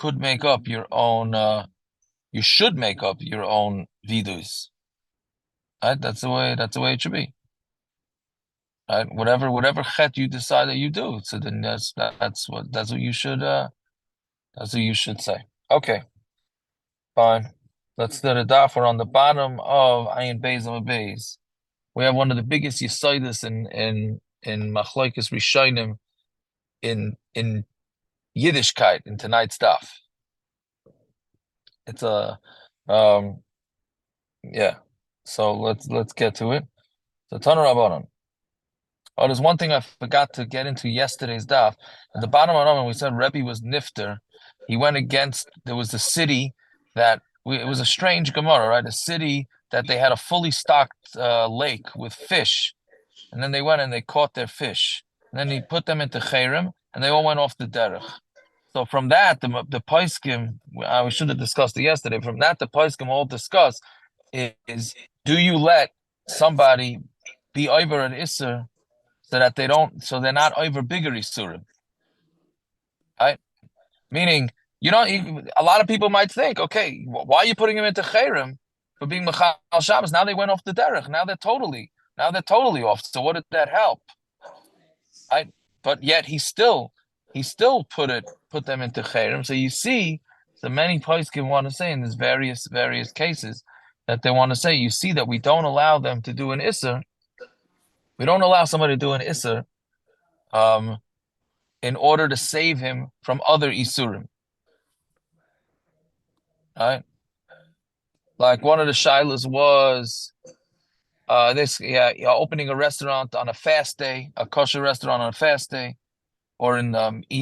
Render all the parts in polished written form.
could make up your own. You should make up your own vidus. Right? That's the way. That's the way it should be. Right? Whatever chet you decide that you do. So then that's what you should. That's what you should say. Okay, fine. Let's do the daf. We're on the bottom of Ayin Beis and Beis. We have one of the biggest yisoidus in Machlokes Rishonim in Yiddishkeit in tonight's daf. It's a yeah. So let's get to it. So Tana Rabbanon. Oh, there's one thing I forgot to get into yesterday's daf. At the bottom of Rabbanon, we said Rebbe was nifter. He went against. There was a city that it was a strange Gemara, right? A city that they had a fully stocked lake with fish, and then they went and they caught their fish, and then he put them into cherem, and they all went off the derech. So from that, the Paiskim, we should have discussed it yesterday. From that, the Paiskim all discuss is do you let somebody be over an Isser so that so they're not over bigger Isurim, right? Meaning, you don't. A lot of people might think, okay, why are you putting him into Cherem for being Mechal Shabbos? Now they went off the derech. Now they're totally off. So what did that help? Right? But yet he still put them into Cherem. So you see, so many poskim want to say in these various cases that they want to say, you see that we don't allow them to do an Isser. We don't allow somebody to do an Isser in order to save him from other Isurim. Right? Like one of the shilas was opening a restaurant on a fast day, a kosher restaurant on a fast day, or in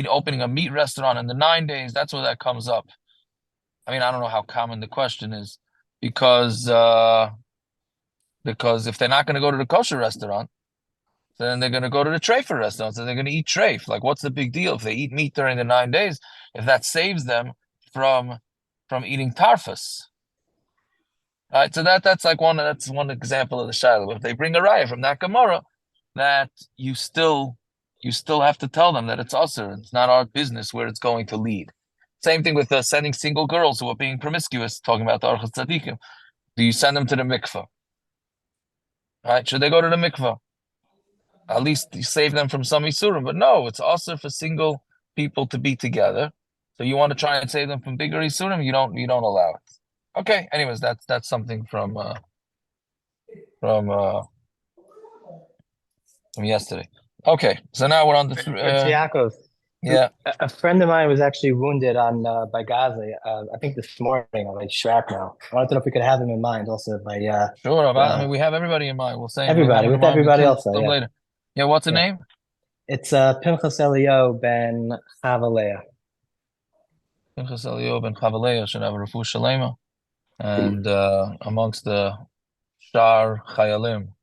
opening a meat restaurant in the 9 days. That's where that comes up. I mean, I don't know how common the question is because if they're not going to go to the kosher restaurant, then they're going to go to the treifer restaurant. So they're going to eat treif. Like, what's the big deal if they eat meat during the 9 days? If that saves them from eating tarfus, right? So that's one example of the shiloh. If they bring a raya from that Gemara, that you still have to tell them that it's usher. It's not our business where it's going to lead. Same thing with sending single girls who are being promiscuous, talking about the Archas Tzadikim. Do you send them to the mikveh? Right? Should they go to the mikveh? At least you save them from some isurim. But no, it's also for single people to be together. So you want to try and save them from bigger isurim, you don't allow it. Okay. Anyways, that's something from yesterday. Okay, so now we're on the Yaakov, yeah. a friend of mine was actually wounded on by Gaza. I think this morning on like shrapnel. I wanted to know if we could have him in mind also by Sure. I mean, we have everybody in mind. We'll have everybody him in with mind. We everybody kill also. them Yeah, later. Yeah, what's the yeah. name? It's Pinchas Elio ben Chavalea. Pinchas Elio ben Chavaleya should have a refuah shalema, and amongst the Shar Chayalim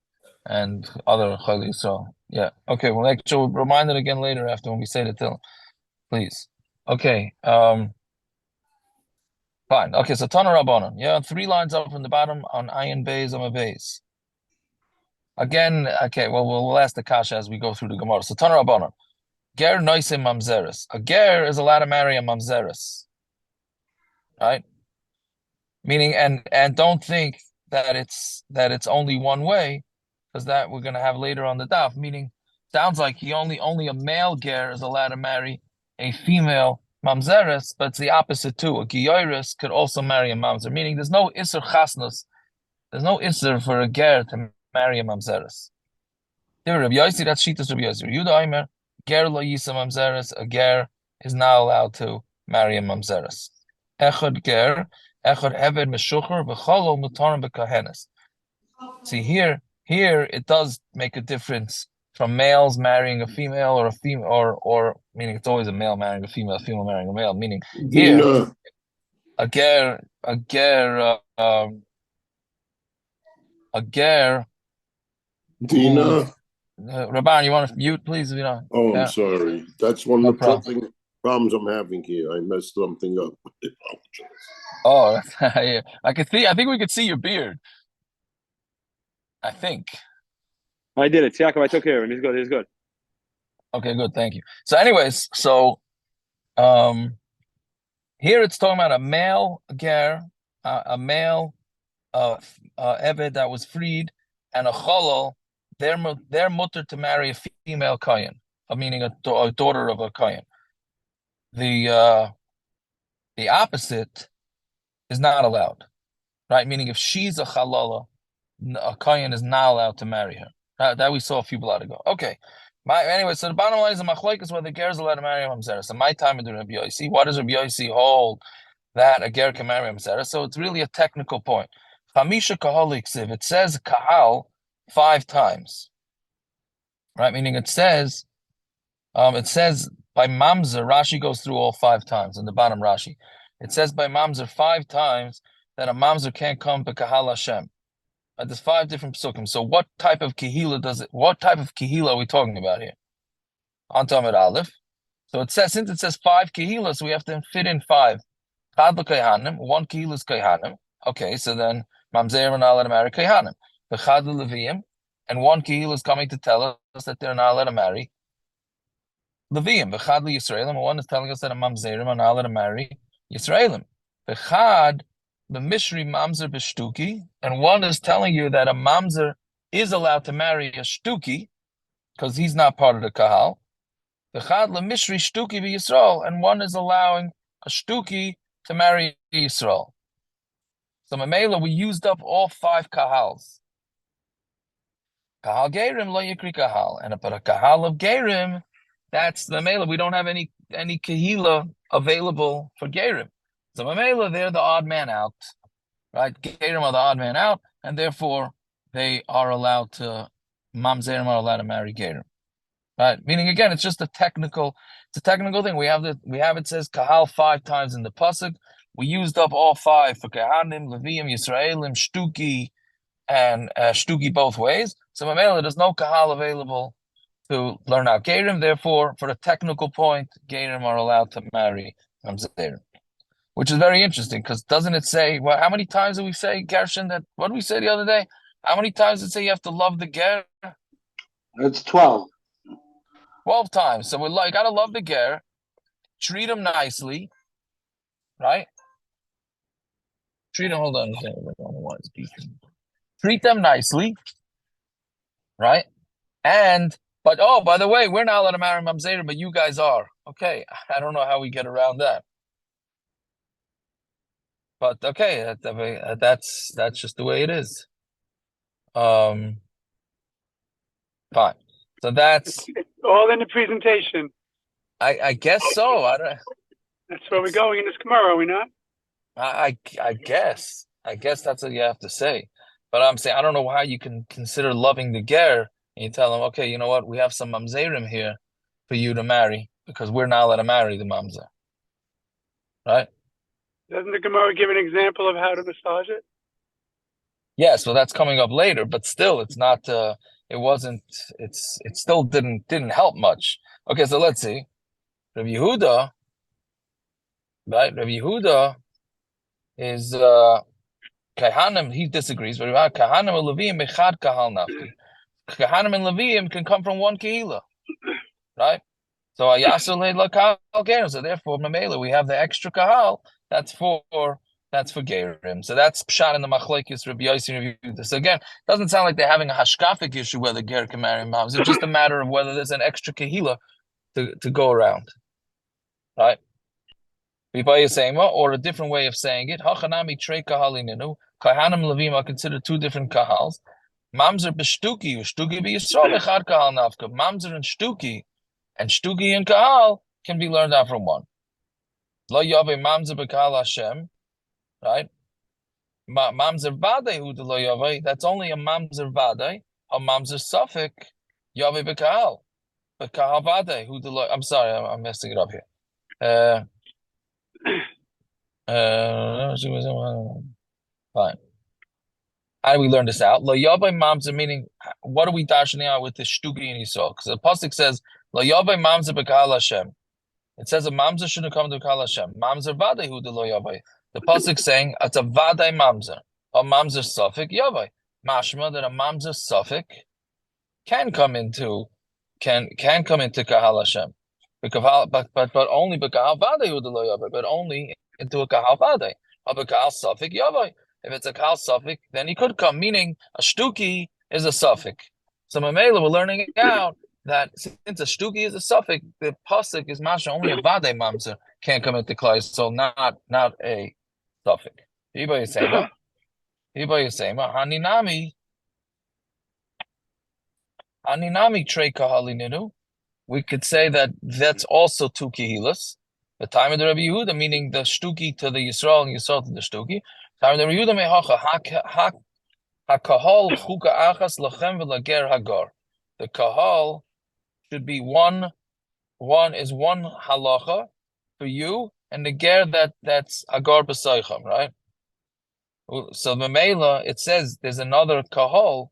and other Chayil So yeah. Okay, we'll make sure we remind it again later after when we say the till, please. Okay. Fine. Okay, so Tana Rabbanon. Yeah, 3 lines up from the bottom on Ayin Beis on a base. Again, okay, well, we'll ask the kasha as we go through the Gemara. So Tana Rabbanon. Ger noisim mamzeres. A ger is allowed to marry a mamzeres. Right? Meaning, and don't think that it's only one way, because that we're gonna have later on the daf. Meaning, sounds like only a male ger is allowed to marry a female mamzeres, but it's the opposite too. A giyoris could also marry a mamzer. Meaning, there's no iser chasnus. There's no iser for a ger to marry a mamzeres. Rabbi Yossi, that's Shitas Rabbi Yossi. Yuda Aimer, ger lo yisa mamzeres. A ger is not allowed to marry a mamzeres. Echad ger. Echad Eved Meshucher v'cholo mutarim b'kahenes. See here it does make a difference from males marrying a female or a female or meaning it's always a male marrying a female marrying a male. Meaning here Dina, a ger who Dina. Rabban, you want to mute, please? You know, Oh, I'm yeah, sorry. That's one no of the problem. problems I'm having here. I messed something up. I apologize. Oh, yeah. I could see. I think we could see your beard. I think. I did it. Yaakov, I took care of him. He's good. He's good. Okay, good. Thank you. So, anyways, so Here it's talking about a male ger, a male eved that was freed, and a cholol. They're mutter to marry a female kohen, meaning a daughter of a kohen. The opposite is not allowed, right? Meaning if she's a chalala, a kohen is not allowed to marry her. That we saw a few blot ago. Okay. Anyway, so the bottom line is a machlokes whether ger is allowed to marry a mamzera. So my time in the Rabbi Yossi, what does Rabbi Yossi hold that a ger can marry a mamzera? So it's really a technical point. Chamisha kahal iksiv. It says kahal 5 times, right? Meaning it says by mamzer. Rashi goes through all 5 times in the bottom Rashi. It says by mamzer 5 times that a mamzer can't come to kahal Hashem. There's 5 different psukim. So what type of kehila are we talking about here? On Tamid Aleph. So it says, since it says 5 kehilas, we have to fit in 5. Chad l'kayhanim, 1 kehila is kayhanim. Okay, so then mamzer are not allowed to marry kayhanim. The chad l'leviyim, and 1 kehila is coming to tell us that they're not allowed to marry leviyim. The chad l'Yisraelim, and 1 is telling us that a mamzerim are not allowed to marry Yisraelim. The chad the Mishri mamzer b'shtuki, and 1 is telling you that a mamzer is allowed to marry a shtuki because he's not part of the kahal. The chad Mishri shtuki b'Yisrael, and 1 is allowing a shtuki to marry Yisrael. So Mamela, we used up all 5 kahals. Kahal gerim lo yikri kahal, and but a kahal of gerim, that's Mamela. We don't have any kahila available for gerim. So Mamela, they're the odd man out, right? Gerim are the odd man out, and therefore they are allowed to, mamzerim are allowed to marry gerim, right? Meaning again, it's just a technical thing. We have it says kahal 5 times in the pasuk. We used up all 5 for kahanim, leviyim, Yisraelim, shtuki, and shtuki both ways. So Mamela, there's no kahal available to learn out gerim. Therefore, for a technical point, gerim are allowed to marry mamzerim. Which is very interesting, because doesn't it say, well, how many times do we say, Gershon, what did we say the other day? How many times did it say you have to love the ger? It's 12. 12 times. So you got to love the ger, treat him nicely, right? Hold on. I don't know why it's beeping. Treat them nicely, right? But by the way, we're not allowed to marry mamzer, but you guys are. Okay, I don't know how we get around that. But okay, that's just the way it is. Fine. So that's It's all in the presentation. I guess so. I don't. That's where we're going in this Gemara, are we not? I guess that's what you have to say. But I'm saying I don't know how you can consider loving the ger and you tell him, okay, you know what? We have some mamzerim here for you to marry because we're not allowed to marry the mamzer, right? Doesn't the Gemara give an example of how to massage it? Yes, well, that's coming up later, but still, it's not. It still didn't help much. Okay, so let's see. Rabbi Yehuda, right? Rabbi Yehuda is Kahanim. He disagrees. But Kahanim and Levim echad kahal nafki. Kahanim and Levim can come from 1 kehila, right? So Ayasul leila kahal gerim. So therefore, Mamela, we have the extra kahal. That's for gerim. So that's pshat in the machlokes Rabbi Yossi and Rabbi Yehuda. So again, it doesn't sound like they're having a hashkafic issue whether ger can marry mamzer. It's just a matter of whether there's an extra kehila to go around, right? Bibai is saying, well, or a different way of saying it, hachanami trei kahalininu, kahanim levim are considered 2 different kahals. Mamzer b'shtuki, shtuki b'yisrael echad kahal nafka. Mamzer and shtuki and kahal can be learned out from 1. Lo yave mamzer b'kahal Hashem, right? Mamzer vadei hu de lo yave. That's only a mamzer vadei. A mamzer suffik yave b'kahal. B'kahal vadei hu de lo. I'm sorry, I'm messing it up here. Fine. How do we learn this out? Lo yavai mamzer, meaning what are we dashing out with the shtuki and Yisrael? Because the pasuk says lo yavai mamzer b'kahal Hashem. It says a mamzer shouldn't come to kahal Hashem. Mamzer vadei hu de lo yavai. The pasuk saying it's a vadei mamzer, a mamzer suffik yavai. Mashma that a mamzer suffik can come into kahal Hashem. But only b'kahal vadei hu de lo yavai. But only into a kahal vade. Of a kahal suffix yavai. If it's a kahal suffix, then he could come. Meaning a shtuki is a suffix. So Mamela, we're learning out that since a shtuki is a suffix, the pasuk is masha only a vade mamzer can't come into klai, so not a suffix. Iba Yisema, Haninami trei kahalininu. We could say that that's also two kihilas. The time of the Rabbi Yehuda, meaning the shtuki to the Yisrael and Yisrael to the shtuki. Time of the Rabbi Yehuda mehacha hakahal chuka achas lachem v'lager hagar. The kahal should be one halacha for you, and the ger that's agar b'soicham, right? So Mamela, it says there's another kahal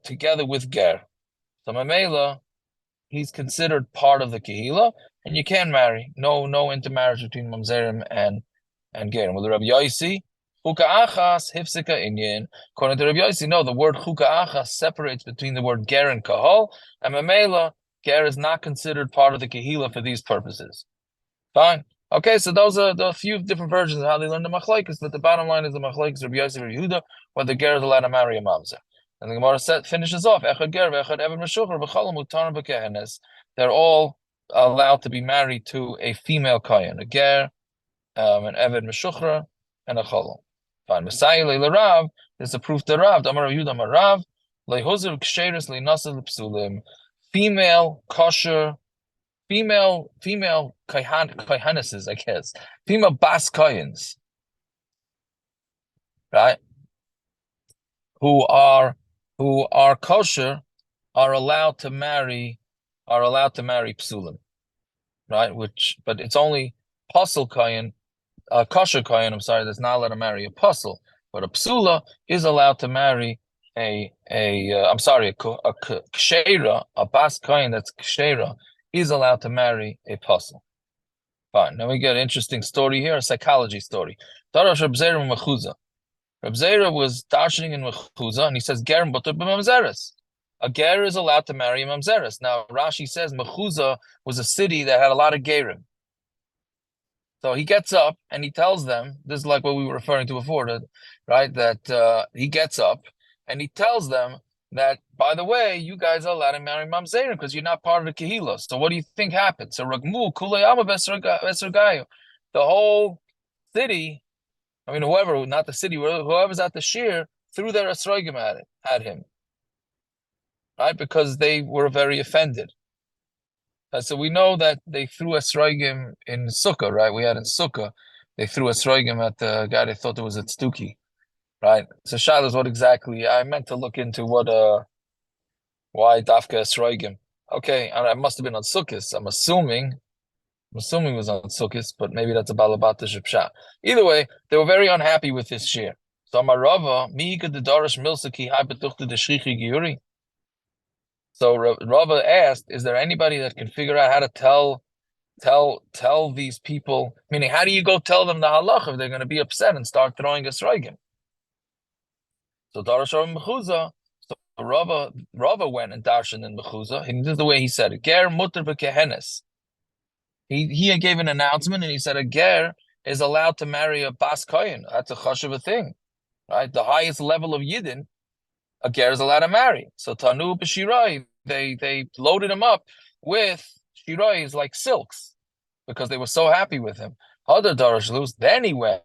together with ger. So Mamela, he's considered part of the kehila, and you can marry. No intermarriage between mamzerim and gerim. With the Rabbi Yosi, chuka achas hifsika inyan. According to Rabbi Yosi, no, the word chuka achas separates between the word ger and kahal, and Mamela, ger is not considered part of the kehila for these purposes. Fine. Okay, so those are the few different versions of how they learn the machlekes, but the bottom line is the machlekes Rabbi Yosi Rabbi Yehuda, whether ger is allowed to marry a mamzer. And the Gemara finishes off. Echad ger v'echad eved meshucher v'chalam mutarim b'kehenes. They're all allowed to be married to a female kohen, a ger, an eved meshucher, and a chalam. Fine. Messiah le'larav. There's a proof to Rav. Damar Yehuda Amar Rav le'huzir ksheris le'nasa l'psulim. Female kosher. Female kohenesses, I guess. Female bas kohens, right? Who are kosher are allowed to marry psulim, right? But it's only pasul kohen, kosher kohen. I'm sorry, that's not allowed to marry a pasul, but a psula is allowed to marry a kshera, a bas kohen that's kshera is allowed to marry a pasul. Fine. Now we get an interesting story here, a psychology story. Darash Reb Zera Mechuza. Reb Zera was darshaning in Mechuza, and he says, "Ger mutar b'mamzeres." A ger is allowed to marry a mamzeres. Now Rashi says Mechuza was a city that had a lot of gerim. So he gets up and he tells them, this is like what we were referring to before, right? That he gets up and he tells them that, by the way, you guys are allowed to marry mamzerim because you're not part of the kehila. So what do you think happened? So Ragmu Kulei Ama Vesragayu. The whole city, I mean, whoever, not the city, whoever's at the shir, threw their esrogim at him, right? Because they were very offended. So we know that they threw esrogim in Sukkah, right? We had in Sukkah, they threw esrogim at the guy they thought it was a tztuki, right? So Shilas, what exactly? I meant to look into why dafka esrogim. Okay, I must have been on Sukkot. I'm assuming it was on Sukkot, but maybe that's a balabat shipsha. Either way, they were very unhappy with this shir. So Amarava, mi the darish milsaki hai betuchte de shrichi giuri. So Rava asked, is there anybody that can figure out how to tell these people, meaning how do you go tell them the halach if they're going to be upset and start throwing esrogim? So Darash Mechuza, so Rava went and darshan in Mechuza, and this is the way he said it. Ger mutar b'kehenes. He gave an announcement and he said a ger is allowed to marry a bas kohen. That's a chashuv thing, right? The highest level of yidden, a ger is allowed to marry. So Tanu b'shiroi, they loaded him up with shirois like silks because they were so happy with him. Other darash luz. Then he went.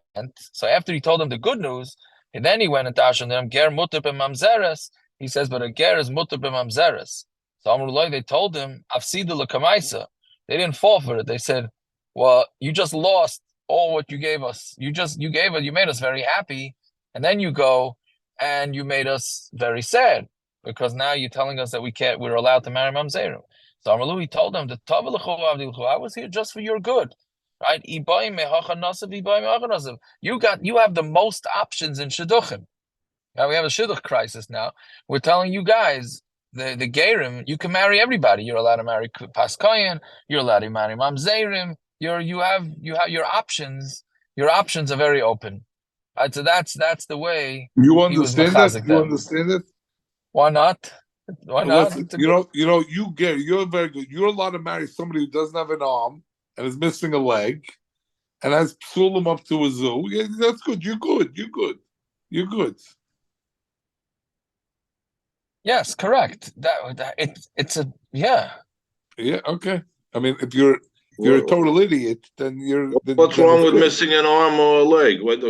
So after he told them the good news, and then he went and dashed on them ger mutar b'mamzeres. He says, but a ger is mutar b'mamzeres. So Amrullah, they told him afsidu l'kamaisa. They didn't fall for it. They said, well, you just lost all what you gave us. You made us very happy, and then you go and you made us very sad because now you're telling us that we're allowed to marry mamzerim. So Amrulu, he told them, I was here just for your good, right? You have the most options in shidduchim. Now we have a shidduch crisis now. We're telling you guys, the gerim, you can marry everybody. You're allowed to marry paskoyen. You're allowed to marry mamzerim. You have your options. Your options are very open. Right, so that's the way you understand that. You understand it. Why not? Why not? You're very good. You're allowed to marry somebody who doesn't have an arm and is missing a leg, and has psulim up to a zoo, yeah, that's good. You're good. You're good. Yes, correct. It's a yeah. Yeah, okay. I mean, if you're a What, total idiot, then what's then wrong it's with good. missing an arm or a leg? You ever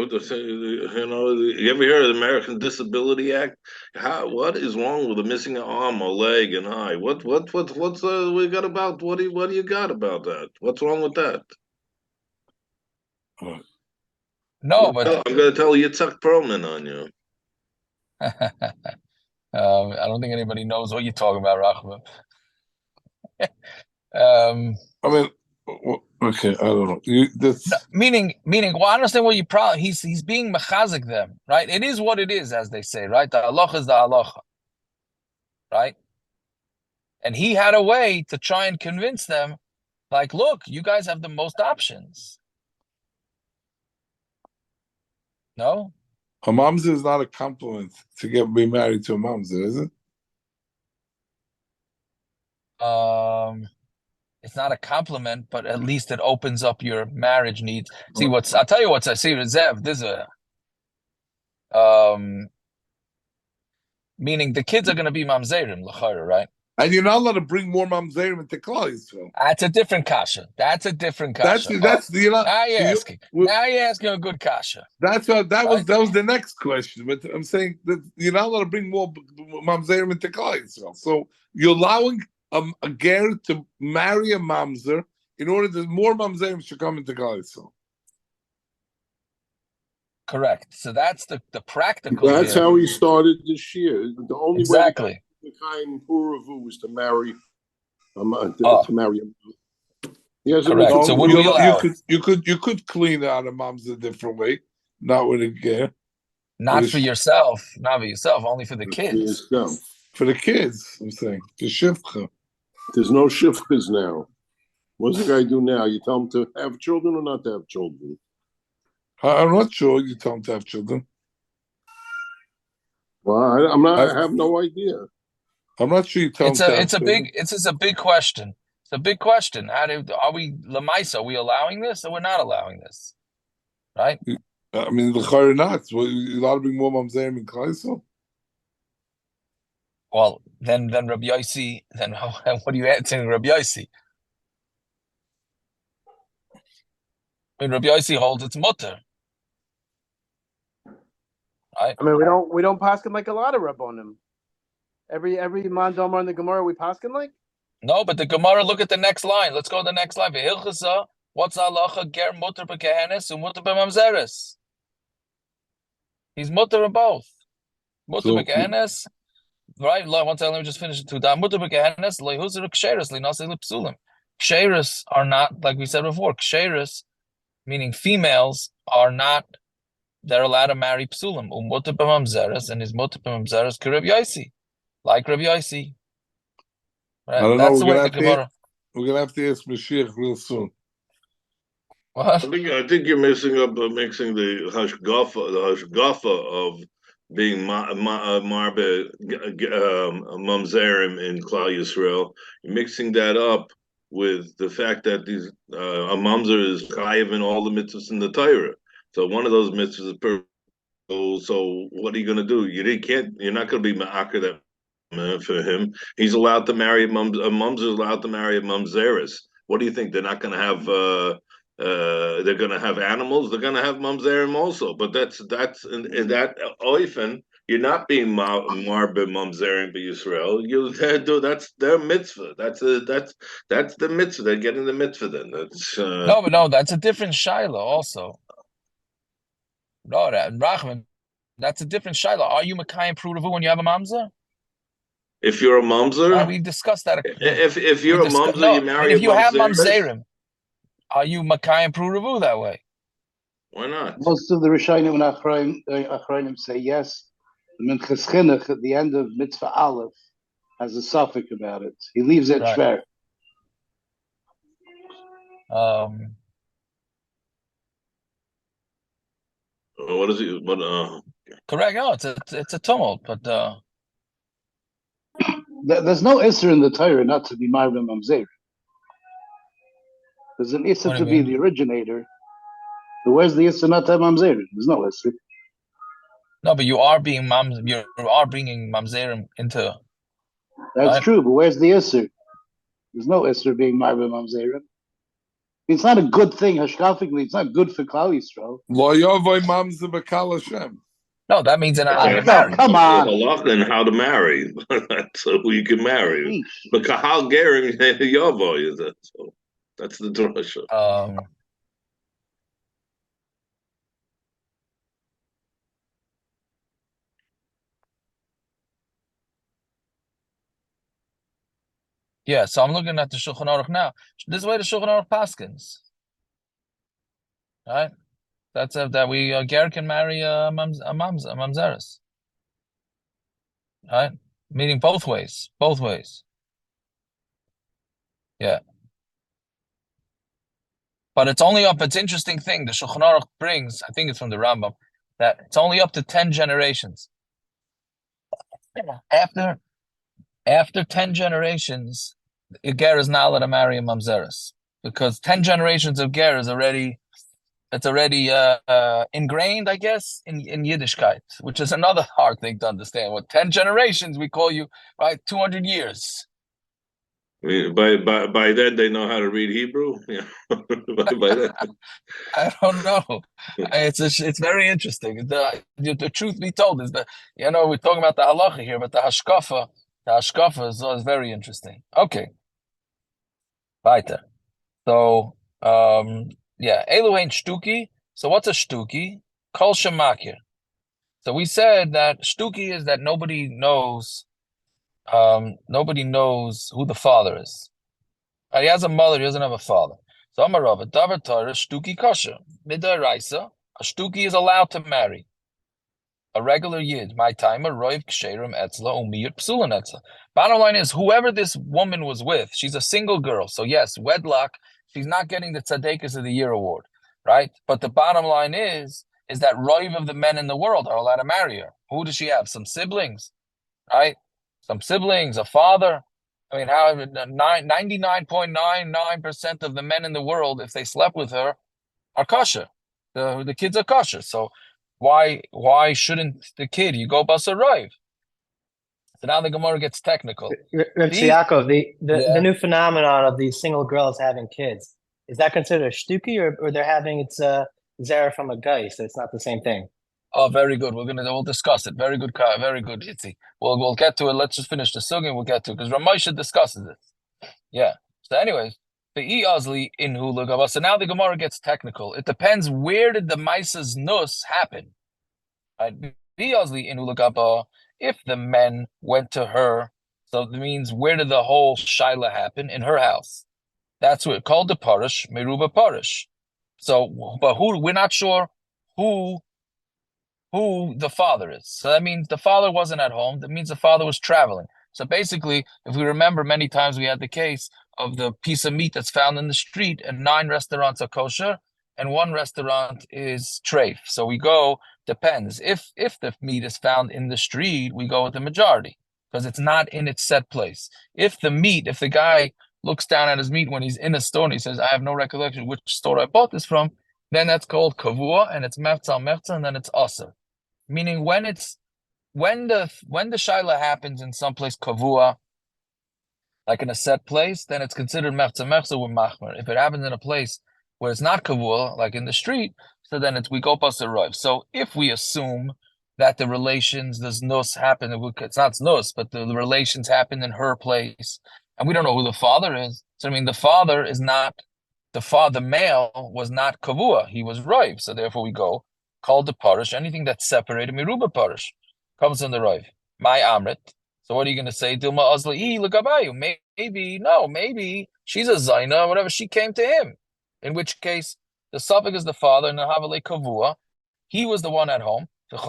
hear of the American Disability Act? What is wrong with missing an arm or leg and eye? What's we got about? What do you got about that? What's wrong with that? No, but I'm gonna tell Yitzhak Perlman on you. I don't think anybody knows what you're talking about, Rachman. Um, I mean, okay, I don't know. meaning, well, I understand what you probably he's being mechazik them, right? It is what it is, as they say, right? The halacha is the halacha, right? And he had a way to try and convince them, like, look, you guys have the most options. No? A mamzer is not a compliment to be married to a mamzer, is it? It's not a compliment, but at least it opens up your marriage needs. See, I'll tell you what's I see Zev. This is meaning the kids are going to be mamzerim l'chayra, right? And you're not allowed to bring more mamzerim into Klal Yisrael. That's a different kasha. That's a different kasha. That's you're not. Now you're so asking. Now you're asking a good kasha. That's what that Right? was the next question. But I'm saying that you're not allowed to bring more mamzerim into Klal Yisrael. So you're allowing a ger to marry a mamzer in order that more mamzerim should come into Klal Yisrael. Correct. So that's the practical. That's here. how he started this year. The only Exactly. way the kind Puravu was to marry Oh. to marry him. Yes, Correct. So would we allow it? You could clean out a mamzer a different way, not with a ger. Not for yourself, not for yourself, only for the kids. For the kids, I'm saying. The shivcha. There's no shivchas now. What's the guy do now? You tell him to have children or not to have children? I'm not sure you tell him to have children. Well, I'm not. I have no idea. I'm not sure you tell him to have children. It's a big question. It's a big question. Are we lemaisa? Are we allowing this or we're not allowing this? Right? I mean, the chayr not. Well, you're allowed to bring more mamzerim in Klal Yisrael. Well, then Rabbi Yossi, then what do you add to Rabbi Yossi? I mean, Rabbi Yossi holds it's mutter. Right? I mean, we don't paskin like a lot of rabbonim. Every mandomar in the Gemara we paskin like. No, but the Gemara. Look at the next line. Let's go to the next line. V'hilchasa, what's halacha? Ger mutter b'kehenes u'mutter b'mamzeres. He's mutter in both. Mutter b'kehenes. Right. One second. Let me just finish it. Mutter b'kehenes lehuzer ksheres linasei lipsulim. Ksheres are not, like we said before. Ksheres, meaning females, are not. They're allowed to marry psulim. Mutter b'mamzeres, and his mutter b'mamzeres k'Reb Yossi, like Reb Yossi. Right? I don't That's know. the way the Gemara. We're gonna have to ask Mashiach real soon. What? I think you're mixing the hashgafa of being marbe mamzerim in Klal Yisrael. You're mixing that up with the fact that these a mamzer is chayiv in all the mitzvahs in the Torah. So one of those mitzvahs is per. So what are you going to do? You're not going to be ma'aker that for him. He's allowed to marry a mamzer is allowed to marry a mamzeris. What do you think? They're not going to have. They're going to have animals. They're going to have mamzerim also. But that's in that oifen. You're not being marbe mamzerim by Yisrael. That's their mitzvah. That's the mitzvah. They're getting the mitzvah then. That's No, that's a different shaila also. No, Rachman, that's a different shaila. Are you Makayim Prudavu when you have a mamzer? if you're a mamzer, we discussed that. If you're a mamzer, you marry if you have mamzeris. mamzerim, are you Makayim Prudavu that way? Why not? Most of the Rishonim and Achronim say yes. The Minchas Chinuch at the end of Mitzvah Aleph has a suffix about it. He leaves it shver. What is it? Correct. No, it's a tumult, but there's no isser in the Torah not to be marvin mamzer. There's an isser to be the originator, But where's the Isser not to have Mamzer? There's no Isser. No, but you are bringing mamzerim into. That's Right? true, but where's the Isser? There's no Isser being Marba Mamzer. It's not a good thing, hashkafically. It's not good for Klal Yisrael. Lo yovoi mamzer b'kal Hashem. No, that means they're not allowed to No, marry. come on. Halakha and how to marry. So who you can marry. Sheesh. But kahal gerim yavo is that. So that's the drasha. Yeah, so I'm looking at the Shulchan Aruch now. This is the way the Shulchan Aruch paskins. Right? That's that we ger can marry a mamzeres. Right? Meaning both ways. Both ways. Yeah. But it's only up, it's interesting thing. The Shulchan Aruch brings, I think it's from the Rambam, that it's only up to 10 generations. After 10 generations, a ger is not allowed to marry a mamzeres. Because 10 generations of ger is already ingrained, I guess, in Yiddishkeit, which is another hard thing to understand. What 10 generations we call you, right? 200 years. I mean, by then they know how to read Hebrew. Yeah, by then. I don't know. It's very interesting. The truth be told is that we're talking about the halacha here, but the hashkafa is very interesting. Okay, weiter. So yeah, Elohein shtuki. So what's a shtuki? Kol shemakir. So we said that shtuki is that nobody knows who the father is. He has a mother, he doesn't have a father. So I'm a Rav, Davar Torah, shtuki kosher. Midoraisa, a shtuki is allowed to marry a regular yid. My timer, roiv ksherim etzla umiyut psulan etzla. Bottom line is, whoever this woman was with, she's a single girl. So yes, wedlock, she's not getting the Tzaddikus of the Year award, right? But the bottom line is that roiv of the men in the world are allowed to marry her. Who does she have? Some siblings, right? Some siblings, a father. I mean, how 99.99% of the men in the world, if they slept with her, are kosher. The kids are kosher. So why shouldn't the kid? You go bus a rive. So now the Gemara gets technical. Reb Yaakov, the Yeah. new phenomenon of these single girls having kids, is that considered a shtuki, or they're having it's a zera from a guy, so it's not the same thing? Oh, very good. We'll discuss it. Very good, very good, Itzi. We'll get to it. Let's just finish the sugi and we'll get to it because Ramosha discusses it. Yeah. So, anyways, the Ozli in Hulagava. So now the Gemara gets technical. It depends where did the Mises Nus happen. Right? Ozli in Hulagava. If the men went to her, so it means where did the whole Shaila happen? In her house. That's what called the Parish, Meruba Parish. So, but we're not sure who the father is. So that means the father wasn't at home. That means the father was traveling. So basically, if we remember, many times we had the case of the piece of meat that's found in the street, and 9 restaurants are kosher, and 1 restaurant is treif. So we go, depends. If the meat is found in the street, we go with the majority, because it's not in its set place. If the guy looks down at his meat when he's in a store and he says, I have no recollection which store I bought this from, then that's called kavua, and it's mefza, and then it's aser. Meaning when the shaila happens in some place kavua, like in a set place, then it's considered mefza with machmer. If it happens in a place where it's not kavua, like in the street, so then we go pas arrive. So if we assume that the relations, this nus happen, it's not nus, but the relations happen in her place, and we don't know who the father is. So I mean, the father is not the male was not kavua; he was rive. So therefore, we go called the parish. Anything that's separated, miruba parish, comes in the rive. My amrit. So what are you going to say? Dilma azli lagabayu. Maybe she's a zaina, whatever. She came to him. In which case, the suffix is the father, and the havale kavua. He was the one at home. And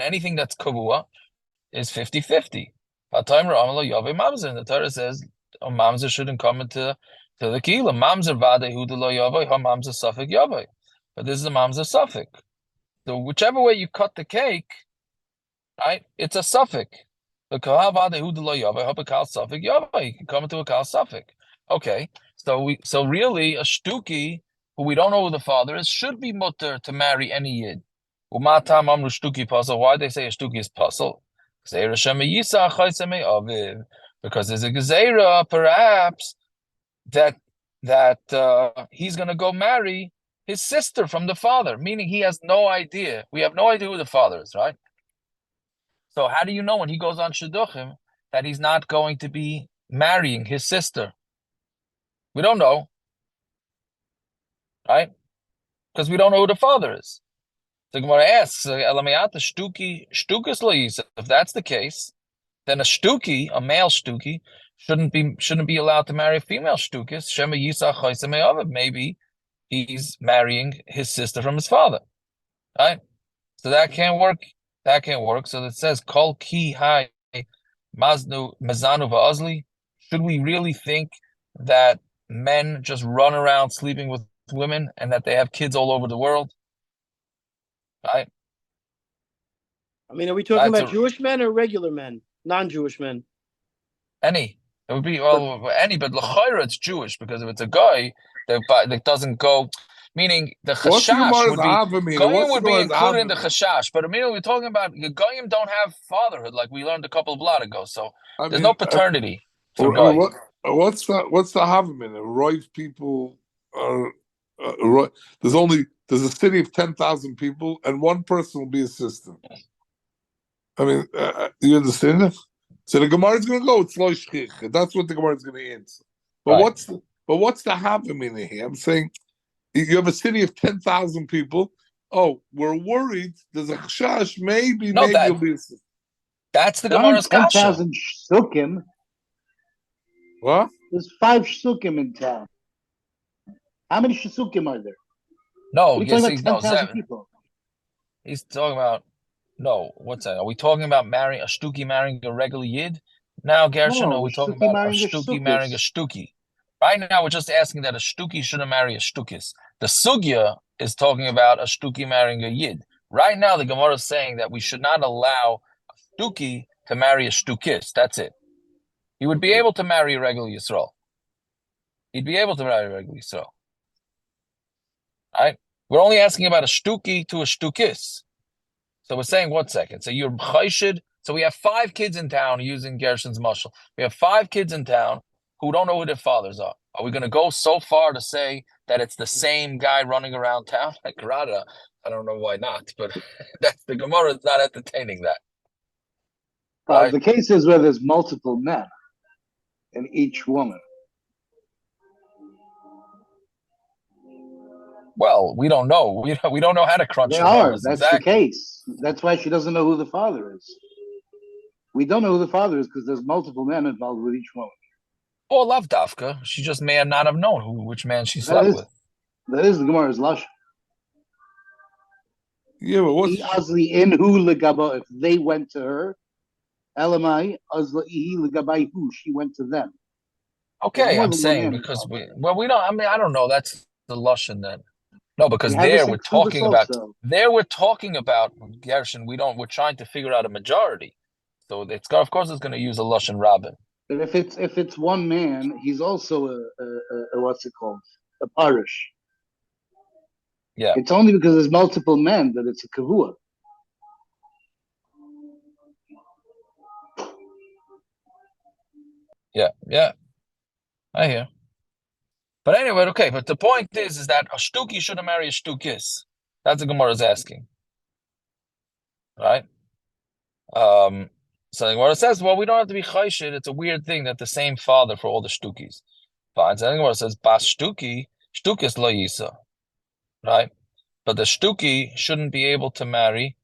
anything that's kavua is 50-50. The Torah says a mamzer shouldn't come into the kila. Mamzer vade hu de lo yavai, ha mamzer suffix yavai. But this is a mamzer suffix. So whichever way you cut the cake, right, it's a suffix. The kahal vade hu de lo yavai, ha bekal suffix yavai. You can come into a kal suffix. Okay, so really a shtuki who we don't know who the father is, should be mutter to marry any yid. Umatam amru shtuki pasal. Why they say a shtuki is pasal? Because there's a gezerah, perhaps, that he's going to go marry his sister from the father, meaning he has no idea. We have no idea who the father is, right? So how do you know when he goes on shidduchim that he's not going to be marrying his sister? We don't know, right? Because we don't know who the father is. The Gemara asks, if that's the case, then a shtuki, a male shtuki, shouldn't be allowed to marry a female shtukis. Shema Yisach Chayse Me'aviv. Maybe he's marrying his sister from his father, right? So that can't work. That can't work. So it says Kol Ki Hai Maznu Mezanu Va'azli. Should we really think that men just run around sleeping with women and that they have kids all over the world? Right? I mean, are we talking That's about Jewish men or regular men, non-Jewish men? Any. It would be any, but l'chayra it's Jewish because if it's a guy that doesn't go, meaning the chashash would be goyim would be included in the chashash. But I mean, we're talking about goyim don't have fatherhood like we learned a couple of blot ago. So there's no paternity for goy. What's the havamin? Roiv people are there's a city of 10,000 people and one person will be assistant. I mean, you understand it? So the Gemara is going to go. It's lo shchich. That's what the Gemara is going to answer. But right. what's the havamina here? I'm saying you have a city of 10,000 people. Oh, we're worried. There's a chashash. Maybe you'll be. That's the Gemara's kasha. 10,000 shtukim. What? There's 5 shtukim in town. How many shtukim are there? No, he's talking about 10,000 people. He's talking about. No, what's that? Are we talking about marrying a shtuki marrying a regular yid? Now, Gershon, are we talking about a shtuki marrying a shtuki? Right now, we're just asking that a shtuki shouldn't marry a shtukis. The sugya is talking about a shtuki marrying a yid. Right now, the Gemara is saying that we should not allow a shtuki to marry a shtukis. That's it. He would be able to marry a regular Yisrael. He'd be able to marry a regular Yisrael. Right? We're only asking about a shtuki to a shtukis. So we're saying, 1 second. So you're chayshid. So we have 5 kids in town using Gershon's mashal. We have 5 kids in town who don't know who their fathers are. Are we going to go so far to say that it's the same guy running around town? Like Rada, I don't know why not, but that's the Gemara is not entertaining that. Right? The case is where there's multiple men in each woman. Well, we don't know. We don't know how to crunch the numbers. That's exactly. The case. That's why she doesn't know who the father is. We don't know who the father is because there's multiple men involved with each woman. Or love Dafka. She just may not have known which man she slept with. That is the Gemara's lashon. Yeah, but what's Azli in who legaba if they went to her? Elamai azli legabai who she went to them. Okay, I'm saying because we don't. I mean, I don't know. That's the lashon then. No, because there we're talking about Gershon. We're trying to figure out a majority. So of course it's going to use a lashon rabbin. But if it's one man, he's also a what's it called? A parish. Yeah. It's only because there's multiple men that it's a kavua. Yeah. I hear. But anyway, okay. But the point is that a shtuki shouldn't marry a shtukis. That's what Gemara is asking. Right? So the Gemara says, well, we don't have to be chayshid. It's a weird thing that the same father for all the shtukis. Fine. So the Gemara says, bas shtukis lo yisa. Right? But the shtuki shouldn't be able to marry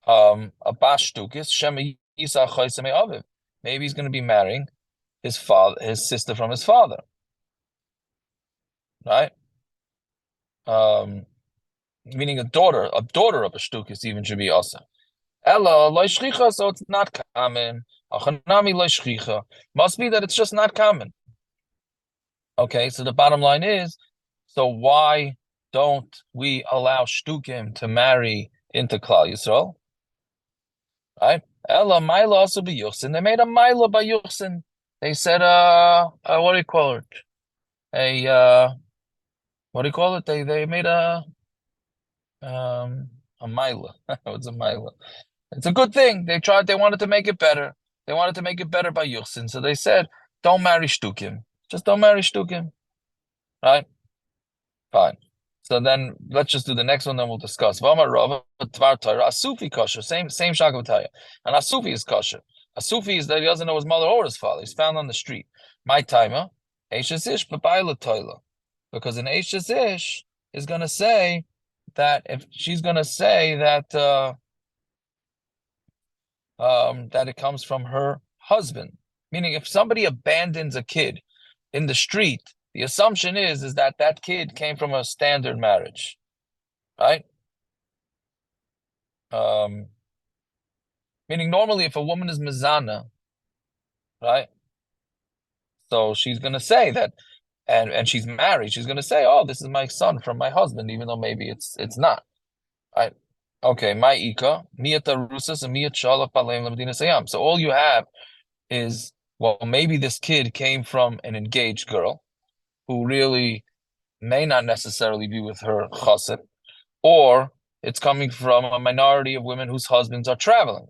a bas shtukis. Shema yisa chayse me'aviv. Maybe he's going to be marrying his sister from his father. Right? Meaning a daughter of a shtukis even should be also. Ella loishchicha, so it's not common. Achanami loishchicha must be that it's just not common. Okay, so the bottom line is, so why don't we allow shtukim to marry into Klal Yisrael? Right? Ella Maila also be Yuchsin. They made a Maila by Yuchsin. They said, what do you call it? what do you call it? They made a mila. What's a mila? It's a good thing. They wanted to make it better. They wanted to make it better by Yuchsin. So they said, don't marry Shtukim. Just don't marry Shtukim. Right? Fine. So then let's just do the next one, then we'll discuss. V'amar Rava, Tvar Torah, Asufi kosher, same Shakavataya. And Asufi is kosher. Asufi is that he doesn't know his mother or his father. He's found on the street. My timer, Eishes Ish, Babayla Toila. Because an Eishes Ish is gonna say that if she's gonna say that that it comes from her husband. Meaning if somebody abandons a kid in the street, the assumption is that that kid came from a standard marriage, right? Meaning normally if a woman is mizana, right? So she's gonna say that, and she's married, she's gonna say, oh, this is my son from my husband, even though maybe it's not, right? Okay, my ika, miyat rusas and miyat shalach baleim lemedina sayam. So all you have is, well, maybe this kid came from an engaged girl who really may not necessarily be with her chassid, or it's coming from a minority of women whose husbands are traveling.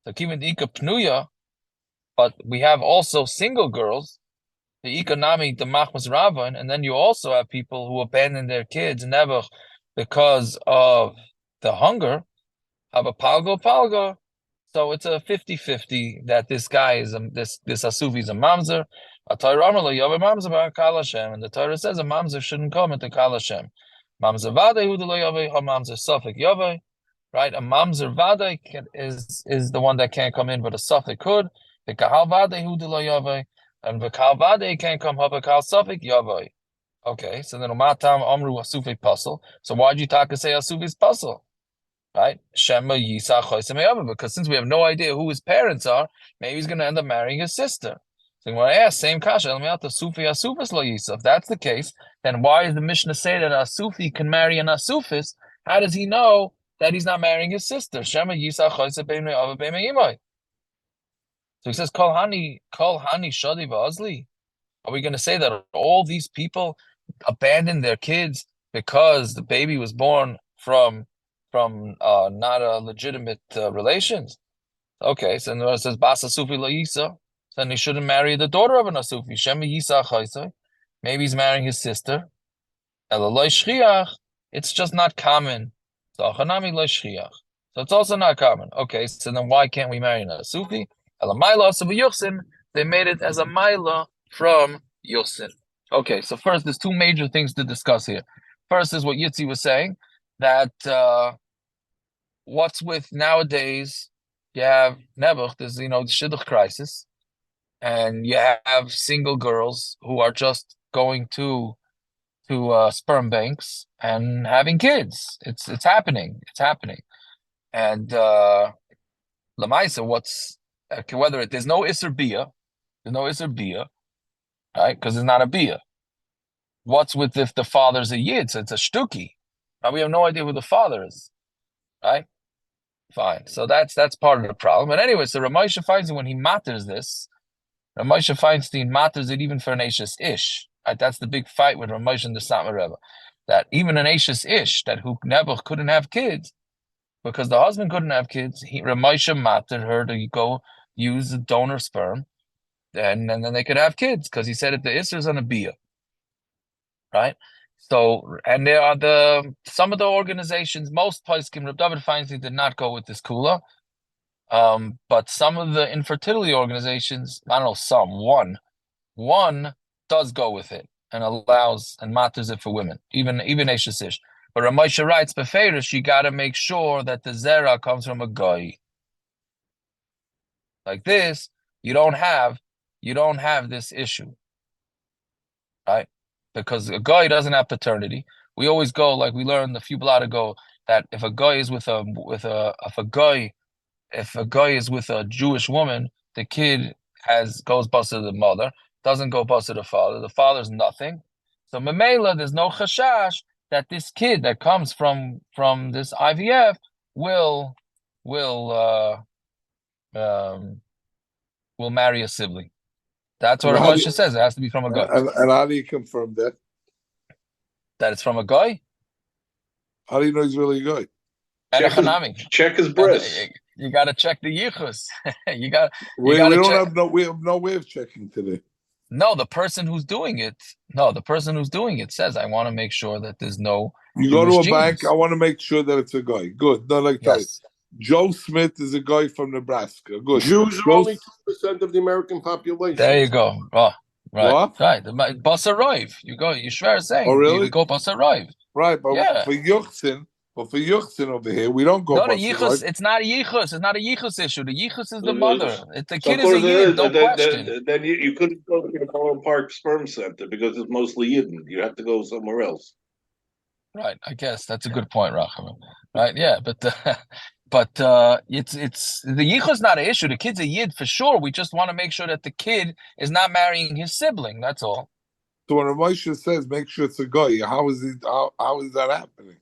So kiven ika pnuya, but we have also single girls, the economic, the machmas ravan, and then you also have people who abandon their kids never because of the hunger, have a palgo. So it's a 50-50 that this guy is this Asufi is a mamzer. A Torah Amar Yav mamzer bar Kal Hashem, and the Torah says a mamzer shouldn't come into Kal Hashem. Mamzer vade hu lo yave, ha mamzer safek yave. Right, a mamzer vade is the one that can't come in, but a safek could. The kahal vade hu lo yave, and the kahal vade can't come. Ha kahal safek yave. Okay, so then umatam amru Asufi puzzle. So why'd you talk to say Asufi's puzzle? Right? Shema Yisach Choisem, because since we have no idea who his parents are, maybe he's going to end up marrying his sister. So when I ask, same kasha, Sufi Asufis lo Yisach. If that's the case, then why does the Mishnah say that a Sufi can marry an Asufis? How does he know that he's not marrying his sister? Shema Yisach Choisem Imoi. So he says, Kol Hani Shadi Vazli. Are we going to say that all these people abandoned their kids because the baby was born from not a legitimate relations? Okay, so then it says Basa Sufi La Yisa, then he shouldn't marry the daughter of an Asufi. Shema Yisa Chaisa. Maybe he's marrying his sister. Elaloi Shchiach. It's just not common. So Achanami Lo Shchiach. So it's also not common. Okay, so then why can't we marry an Asufi? Elamaila Asufi Yuchsin. They made it as a Maila from Yuchsin. Okay, so first there's two major things to discuss here. First is what Yitzi was saying, that what's with nowadays, you have Nebuch, there's the Shidduch crisis, and you have single girls who are just going to sperm banks and having kids. It's happening. It's happening. And Lamaisa, whether there's no Isser Bia, right? Because it's not a Bia. What's with if the father's a Yid? So it's a Shtuki. Now we have no idea who the father is, right? Fine. So that's part of the problem. But anyway, so Ramosha finds it when he matters this. Ramosha Feinstein matters it even for an Ashes Ish. Right? That's the big fight with Ramosha and the Satmar Rebbe. That even an Ashes Ish, that who never couldn't have kids, because the husband couldn't have kids, Ramosha mattered her to go use the donor sperm, and then they could have kids, because he said if the Isser's on a Bia. Right? So, and there are some of the organizations, most Paiskim, Reb David Feinstein did not go with this Kula, but some of the infertility organizations, I don't know, one does go with it and allows and matters it for women, even Eshes Ish. But Ramosha writes, Beferish, you got to make sure that the Zera comes from a Goy. Like this, you don't have this issue, right? Because a guy doesn't have paternity. We always go, like we learned a few blot ago, that if a guy is with a Jewish woman, the kid goes bust to the mother, doesn't go bust to the father. The father's nothing. So Memela, there's no chashash that this kid that comes from this IVF will marry a sibling. That's what Ramosha says. It has to be from a guy. And how do you confirm that? That it's from a guy? How do you know he's really good? And a Check his, chanami. check his And bris. you got to check the yichus. you got We to don't check. have no way of checking today. No, the person who's doing it. No, the person who's doing it says, "I want to make sure that there's no You go Jewish to a genes." bank. I want to make sure that it's a guy. Good. No, like tell you, Yes. Joe Smith is a guy from Nebraska. Good. Jews are Joe- only 2% of the American population. There you go. Oh, right. What? Right. Basa Roiv. You go. You swear saying. Oh, really? We go Basa Roiv. Right, but Yeah. for Yuchsin over here, we don't go. No, the busting, yichus. right? It's not a yichus. It's not a yichus issue. The yichus is the Of mother. The kid is course a it yid. is. No question. Then you couldn't go to the Collin Park Sperm Center because it's mostly Yidden. You have to go somewhere else. Right. I guess that's a good point, Rachman. Right. Yeah. But it's the yichus not an issue. The kid's a yid for sure. We just want to make sure that the kid is not marrying his sibling. That's all. So when Moshe says, make sure it's a guy, how is that happening?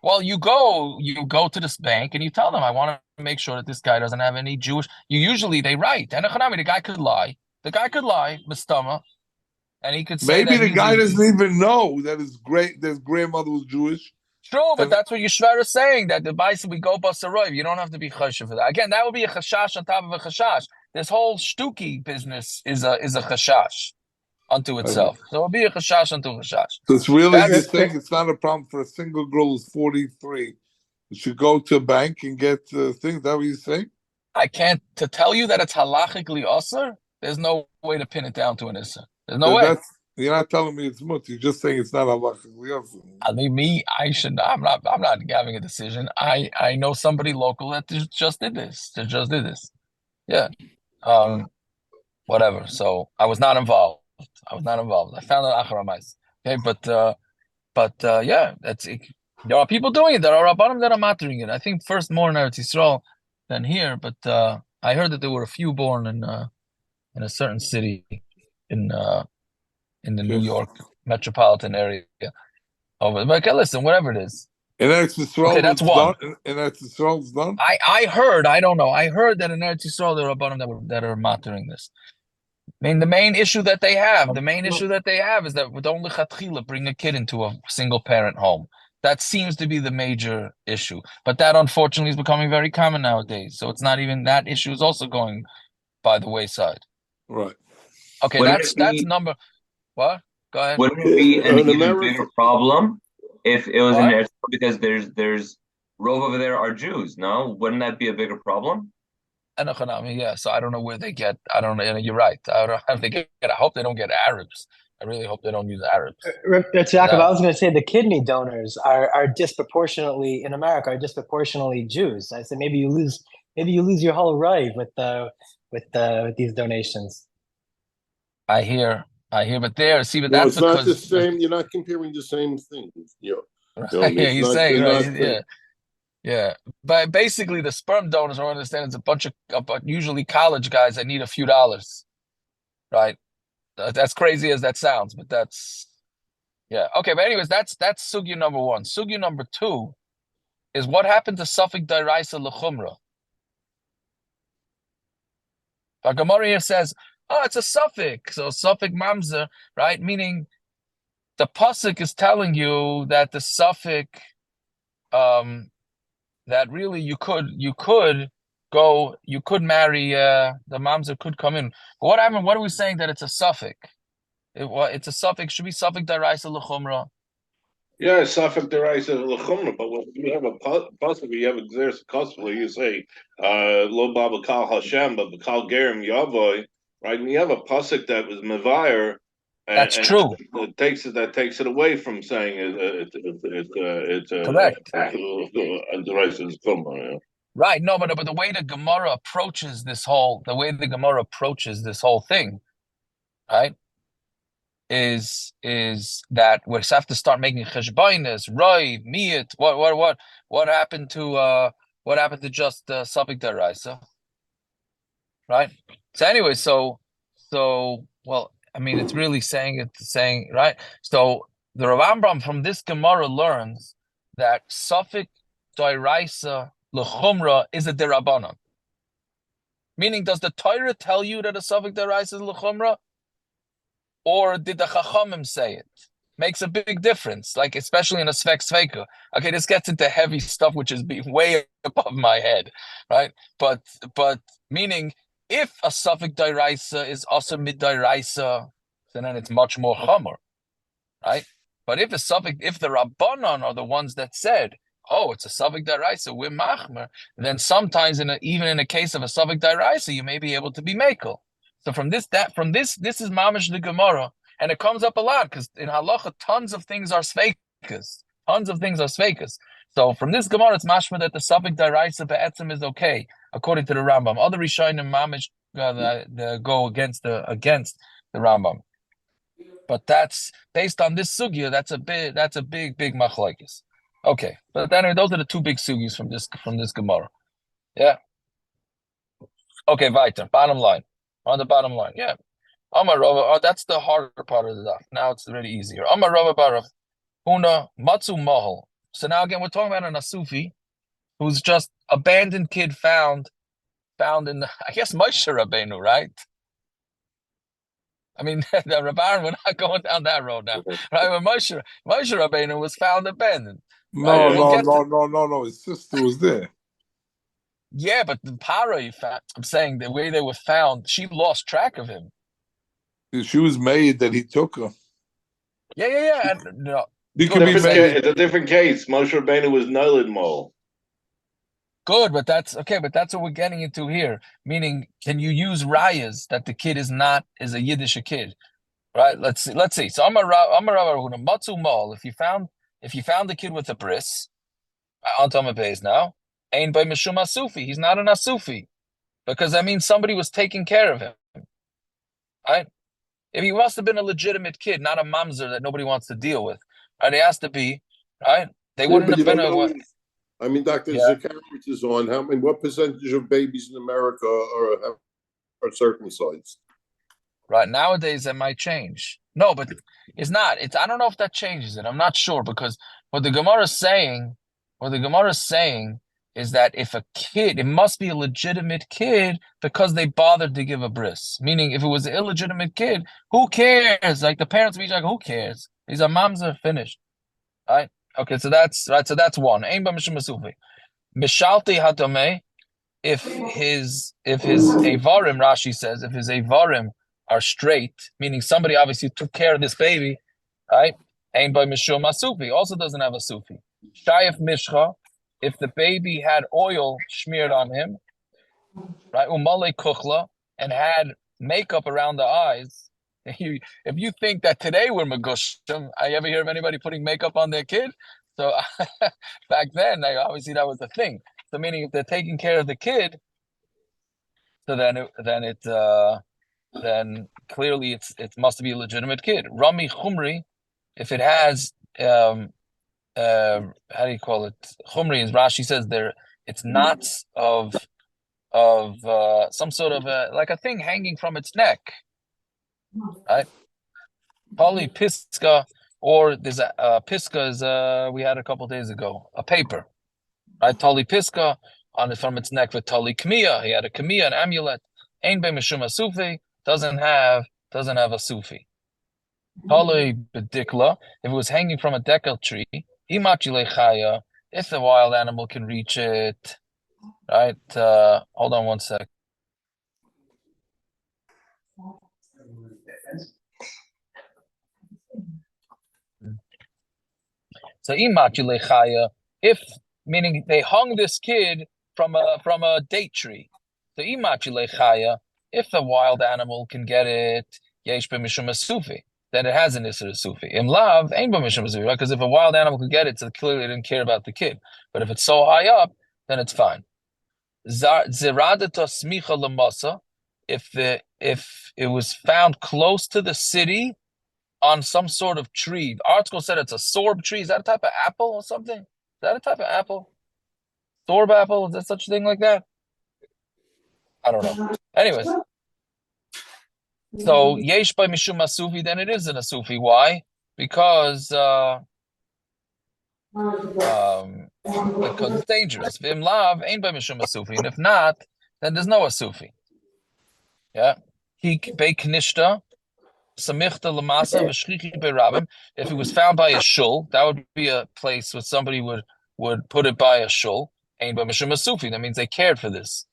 Well, you go to this bank and you tell them, I want to make sure that this guy doesn't have any Jewish. They write. And the guy could lie. The guy could lie, Mistama, and he could say Maybe that the guy doesn't even know that his grandmother was Jewish. True, but And- that's what Yeshua is saying, that the Bison we go Basaroiv. You don't have to be chashish for that. Again, that would be a chashash on top of a chashash. This whole shtuki business is a chashash unto itself. So it'll be a chashash unto a chashash. So it's really, That's- you're saying it's not a problem for a single girl who's 43. You should go to a bank and get things. Is that what you're saying? I can't, to tell you that it's halachically usher, there's no way to pin it down to an issa. There's no way. You're not telling me it's mut. You're just saying it's not halachically also. I mean, I'm not having a decision. I know somebody local that just did this. That just did this. Yeah. Whatever. So I was not involved. I found out acharamais. Okay, but yeah, that's it. There are people doing it. There are rabbanim that are mattering it. I think first more in Eretz Yisrael than here, but I heard that there were a few born in a certain city in the New York metropolitan area. Oh, but okay, listen, whatever it is. In Eretz Yisrael, Okay, that's one. In Eretz Yisrael, it's done. I heard. I don't know. I heard that in Eretz Yisrael there are rabbanim that are mattering this. I mean, the main issue that they have is that we don't lechatchila bring a kid into a single parent home. That seems to be the major issue. But that unfortunately is becoming very common nowadays. So it's not even that issue is also going by the wayside. Right. Okay, Wouldn't that's number what? Go ahead. Wouldn't it be an In even America- bigger problem if it was in What? Eretz because there's Rove over there are Jews, no? Wouldn't that be a bigger problem? Yeah, so I don't know where they get. I don't know. You're right. I don't know if they get. I hope they don't get Arabs. I really hope they don't use Arabs. Yaakov, I was going to say the kidney donors are disproportionately in America are disproportionately Jews. I said maybe you lose your whole ride with these donations. I hear, but that's it's not the because same. You're not comparing the same things. yeah, he's saying right. Yeah. But basically, the sperm donors, I understand, it's a bunch of usually college guys that need a few dollars, right? That's crazy as that sounds, but that's yeah. Okay, but anyways, that's sugya number one. Sugya number two is what happened to Suffolk Dairaisa L'chumra. Our Gemara here says, oh, it's a suffix, so suffix mamzer, right? Meaning the pasuk is telling you that the suffix, that really you could marry, the mamzer could come in. But what happened? What are we saying that it's a suffix? It's a suffix. Should be suffix daraisa l'chumra. Yeah, Safek Deraisa L'chumra, but when you have a pasuk, you have a Xeris Kosler, you say, Lo Baba Kal Hashem, but Kal Gerim Yavoy, right? And you have a pasuk that was Mevire. That's true. It takes it away from saying it's correct. Deraisa L'chumra, yeah. Right. No, but the way the Gemara approaches this whole thing, right? Is that we have to start making cheshbainis, roiv, miyat. What happened to just Safek Daraisa, right? So anyway, so well, I mean, it's really saying right. So the Rav Ambram from this Gemara learns that Safek Daraisa l'chumra is a derabanan. Meaning, does the Torah tell you that a Safek Daraisa is l'chumra? Or did the Chachamim say it? makes a big difference. Like especially in a svek sveka. Okay, this gets into heavy stuff, which is way above my head, right? But meaning if a suffix dairaisa is also mid dairaisa, then it's much more chomer, right? But if the Rabbanon are the ones that said, "Oh, it's a suffix daraisa, we're machmer," then sometimes even in a case of a suffix daraisa, you may be able to be makel. So this is mamish the Gemara, and it comes up a lot because in halacha, tons of things are sveikas. Tons of things are sveikas. So from this Gemara, it's mashma that the suffix daraisa be'etzem is okay according to the Rambam. Other rishonim mamish go against the Rambam. But that's based on this sugya. That's a big machlokes. Okay, but then those are the two big sugyas from this Gemara. Yeah. Okay, weiter. Bottom line. On the bottom line. Yeah. Amar Rava. Oh, that's the harder part of the daf. Now it's really easier. Amar Rava Barav. Huna Matzu Mahal. So now again, we're talking about an Asufi who's just abandoned kid found in I guess Moshe Rabbeinu, right? I mean, the Rabban, we're not going down that road now, right? When Moshe Rabbeinu was found abandoned. Right? No. His sister was there. Yeah, but the para, I'm saying the way they were found, she lost track of him. She was made that he took her. Yeah. And, no, it's a different case. Moshe Rabbeinu was Nolad Mole. Good, but that's okay. But that's what we're getting into here. Meaning, can you use rayas that the kid is a Yiddish kid, right? Let's see. So Amar Matzu Mal. If you found the kid with a bris, on Tomabez now, ain't by Mishum Asufi. He's not an Asufi, because that means somebody was taking care of him, right? If he must have been a legitimate kid, not a mamzer that nobody wants to deal with, right? He has to be, right? They wouldn't have been I mean, Dr. Zakharowicz is on. What percentage of babies in America are circumcised? Right. Nowadays, that might change. No, but it's not. I don't know if that changes it. I'm not sure, because what the Gemara is saying is that if a kid, it must be a legitimate kid because they bothered to give a bris. Meaning, if it was an illegitimate kid, who cares? Like the parents would be like, who cares? These are mamzer finished. Right? Okay, so that's right. So that's one. Ein ba mishum masufi. Mishalti hadome. If his avarim, Rashi says, if his avarim are straight, meaning somebody obviously took care of this baby, right? Ein ba mishum masufi also doesn't have a sufi. Shayef mishcha. If the baby had oil smeared on him, right? Umale kuchla, and had makeup around the eyes. If you think that today we're megushim, I ever hear of anybody putting makeup on their kid? So back then, obviously that was the thing. So meaning, if they're taking care of the kid, so then clearly it must be a legitimate kid. Rami chumri, if it has how do you call it? Chumri, as Rashi says there, it's knots of some sort of like a thing hanging from its neck. Right? Poly piska, or there's a piska is we had a couple days ago, a paper, right? Tali piska from its neck with tali kmiya. He had a kmiya, an amulet. Ein be mishum sufi, doesn't have a sufi. Tali bedikla, if it was hanging from a dekel tree, imachile chaya, if the wild animal can reach it, right? Hold on one sec. So if meaning they hung this kid from a date tree. So if the wild animal can get it, yesh b'mishum sufi, then it has an isra sufi. Im lav ain't b'mishum sufi, right? Because if a wild animal could get it, so clearly they didn't care about the kid. But if it's so high up, then it's fine. Ziradata smicha lemasa, if it was found close to the city, on some sort of tree. The article said it's a sorb tree. Is that a type of apple or something? Is that a type of apple? Sorb apple? Is there such a thing like that? I don't know. Anyways. So, yesh by mishum asufi, then it is an asufi. Why? Because it's dangerous. Vim lav ain't by mishum asufi. And if not, then there's no asufi. Yeah. He be knishta. samichta lamasa v'shchichi berabim. If it was found by a shul, that would be a place where somebody would put it by a shul. Ein b'mishum sufi. That means they cared for this.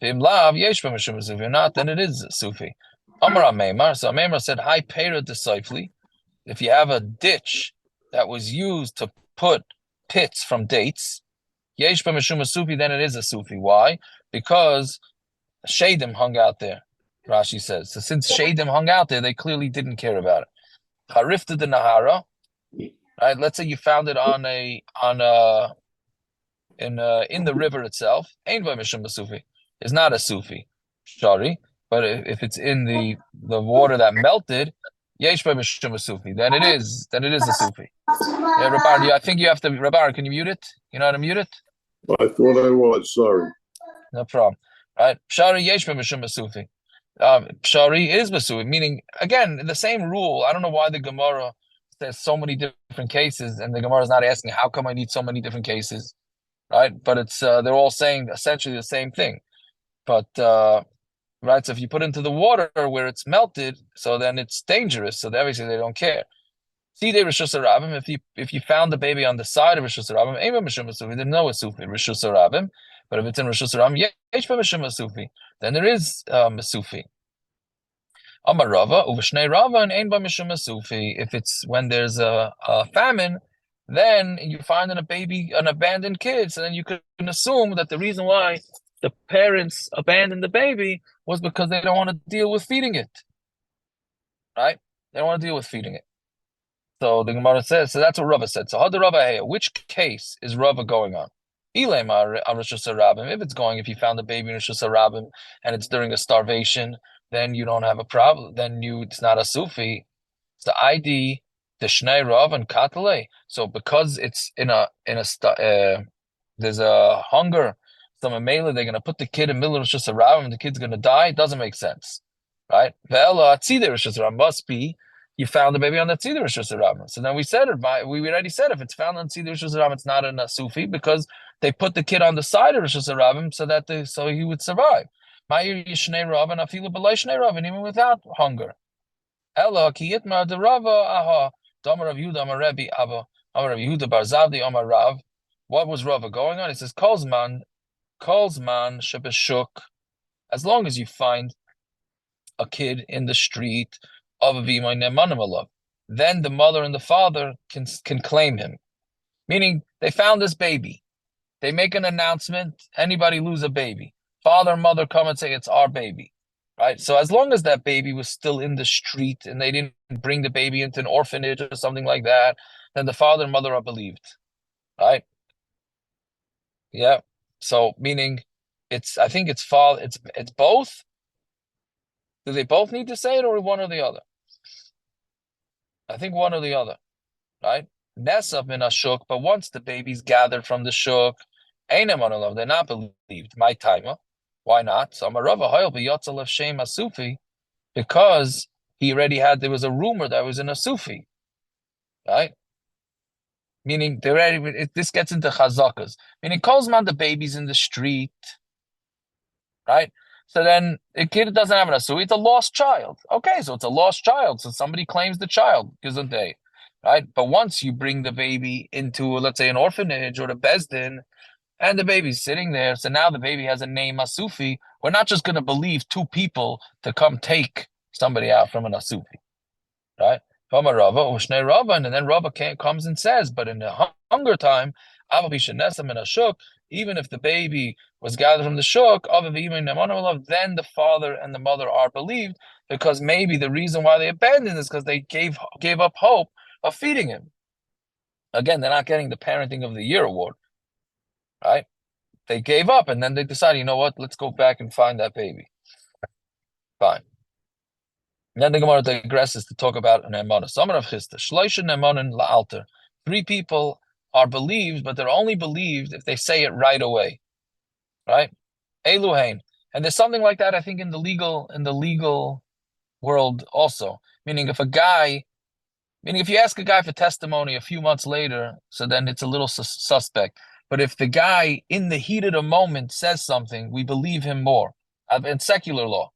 V'im lav yesh b'mishum sufi. If not, then it is sufi. Amar Meimar. So Meimar said, "Hi pera decisively. If you have a ditch that was used to put pits from dates, yesh b'mishum sufi, then it is a sufi. Why? Because Shadim hung out there." Rashi says. So since Shadim hung out there, they clearly didn't care about it. Harifta the Nahara. Right? Let's say you found it in the river itself. Ain't by Mishum Sufi. It's not a Sufi. Sorry. But if it's in the water that melted, Yesh by Mishum Sufi, then it is a Sufi. Yeah, Rabar, I think you have to Rabar, can you mute it? You know how to mute it? I thought I was, sorry. No problem. Right? Shari Yesh by Mishum Sufi. Shari is Masufi, meaning again the same rule. I don't know why the Gemara says so many different cases, and the Gemara is not asking how come I need so many different cases, right? But it's they're all saying essentially the same thing. But right, so if you put it into the water where it's melted, so then it's dangerous. So obviously they don't care. See, they Rishus Harabim. If you found the baby on the side of Rishus Harabim, Ema Mishum Masufi, then no, it's Sufi Rishus Harabim. But if it's in Rishus Harabim, Yesh Mishum Masufi, then there is Masufi. Amar Rava, Uvshnei Rava, and Ein Ba Mishum Masufi. If it's when there's a famine, then you find an abandoned kid, so then you can assume that the reason why the parents abandoned the baby was because they don't want to deal with feeding it. Right? They don't want to deal with feeding it. So the Gemara says, so that's what Rava said. So how the Rava Heya, which case is Rava going on? If it's going, if you found a baby in Rishus Harabim and it's during a starvation, then you don't have a problem. Then it's not a Sufi. It's the ID, the Shnei Rav and Katale. So because it's there's a hunger, so Mamela, they're going to put the kid in the middle of Rishus Harabim and the kid's going to die. It doesn't make sense, right? Ve'ela Tzidei Rishus Harabim must be you found the baby on the Tzidei Rishus Harabim. So then we already said if it's found on Tzidei Rishus Harabim, it's not a Sufi because they put the kid on the side of Rishus Harabim so he would survive. Ma'ir Yishnei Rav and Afilu B'lai Shnei Rav, and even without hunger. Ella ki yitmar de Rava aha Damar Rav Yehuda Amar Rebbe Abba Amar Rav Yehuda Bar Zavdi Amar Rav. What was Rava going on? He says Kolzman Shebeshuk. As long as you find a kid in the street of Avimai Nemanim Alav, then the mother and the father can claim him. Meaning they found this baby. They make an announcement. Anybody lose a baby? Father and mother come and say it's our baby, right? So as long as that baby was still in the street and they didn't bring the baby into an orphanage or something like that, then the father and mother are believed, right? Yeah. So meaning I think it's both. Do they both need to say it or one or the other? I think one or the other, right? Nesaf min ashuk, but once the baby's gathered from the shuk, they're not believed. My timer. Why not? So because there was a rumor that was in a Sufi, right? Meaning this gets into chazakas. Meaning Kozman, the baby's in the street, right? So then the kid doesn't have an Sufi, it's a lost child. Okay, so it's a lost child. So somebody claims the child, isn't they? Right? But once you bring the baby into, let's say, an orphanage or a Bezdin, and the baby's sitting there, so now the baby has a name, Asufi. We're not just going to believe two people to come take somebody out from an Asufi, right? And then Rava comes and says, but in the hunger time, even if the baby was gathered from the shuk, then the father and the mother are believed because maybe the reason why they abandoned is because they gave up hope of feeding him. Again, they're not getting the Parenting of the Year award. Right? They gave up and then they decided, you know what, let's go back and find that baby. Fine. And then the Gemara digresses to talk about an emana. Samar of Chista, Shloisha Nemanin la'alter. 3 people are believed, but they're only believed if they say it right away. Right? Eluhain. And there's something like that, I think, in the legal world also. Meaning if you ask a guy for testimony a few months later, so then it's a little suspect. But if the guy in the heat of the moment says something, we believe him more. In secular law,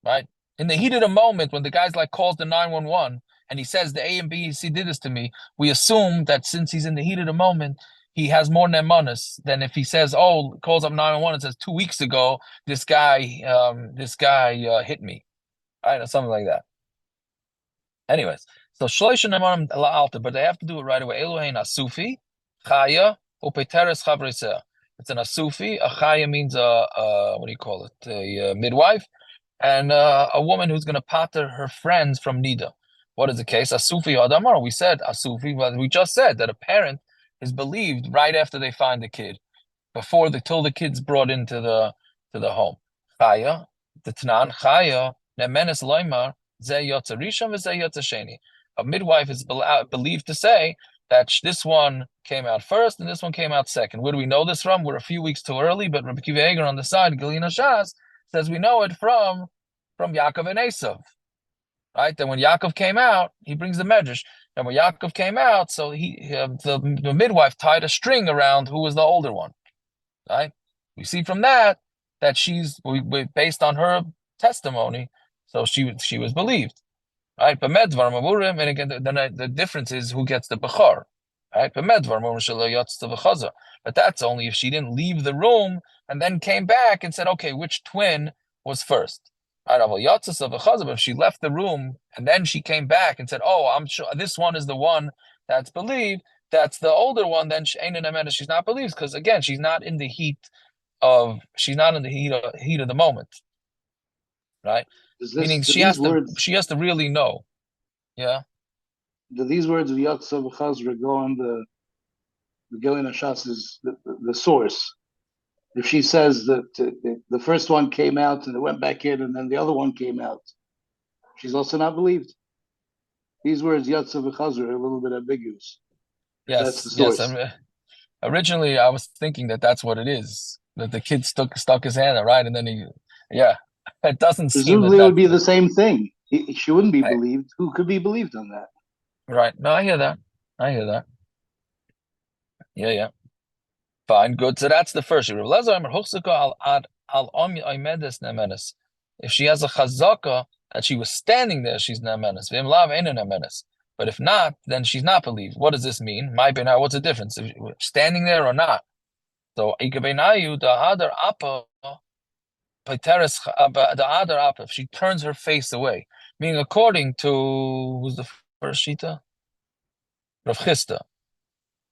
right? In the heat of the moment, when the guy's like calls the 911 and he says the A and B C did this to me, we assume that since he's in the heat of the moment, he has more nemanus than if he says, "Oh, calls up 911 and says 2 weeks ago this guy hit me," right, or something like that. Anyways, so shloisha nemanim alta, but they have to do it right away. Elohein asufi, chaya, upeteres chavreseh. It's an asufi. A chaya means what do you call it? A midwife, and a woman who's going to pater her friends from nida. What is the case? Asufi adamar. We said asufi, but we just said that a parent is believed right after they find the kid, till the kid's brought into the home. Chaya, the Tanan chaya nemenes loymar ze yotza rishon v'ze yotza sheni. A midwife is believed to say that this one came out first and this one came out second. Where do we know this from? We're a few weeks too early, but Rabbi Kiva Eger on the side, Galina Shas, says we know it from Yaakov and Esav. Right? Then when Yaakov came out, he brings the medrash. And when Yaakov came out, so the midwife tied a string around who was the older one. Right? We see from that we based on her testimony, so she was believed. Right? But medvar mavurim, and again, the difference is who gets the bechor. Right? But medvar mavurim. But that's only if she didn't leave the room and then came back and said, okay, which twin was first? Right? But if she left the room and then she came back and said, oh, I'm sure this one is the one that's believed, that's the older one, then she's not believed, because again, she's not in the heat of the moment. Right? Meaning she has to really know. Yeah. Do these words of Yatsa v'Chazra go on the Gilin Hashas is the source? If she says that the first one came out and it went back in and then the other one came out, she's also not believed. These words Yatsa v'Chazra are a little bit ambiguous. Yes, that's the source. Yes. Originally, I was thinking that that's what it is. That the kid stuck his hand out, right, and then it doesn't presumably seem it would be the same thing. She wouldn't be believed. Who could be believed on that? Right. No, I hear that. Yeah. Fine, good. So that's the first. If she has a chazaka that she was standing there, she's nemenis. But if not, then she's not believed. What does this mean? What's the difference? If standing there or not? So the other apa, if she turns her face away, meaning according to who's the first shita? Rav Chisda.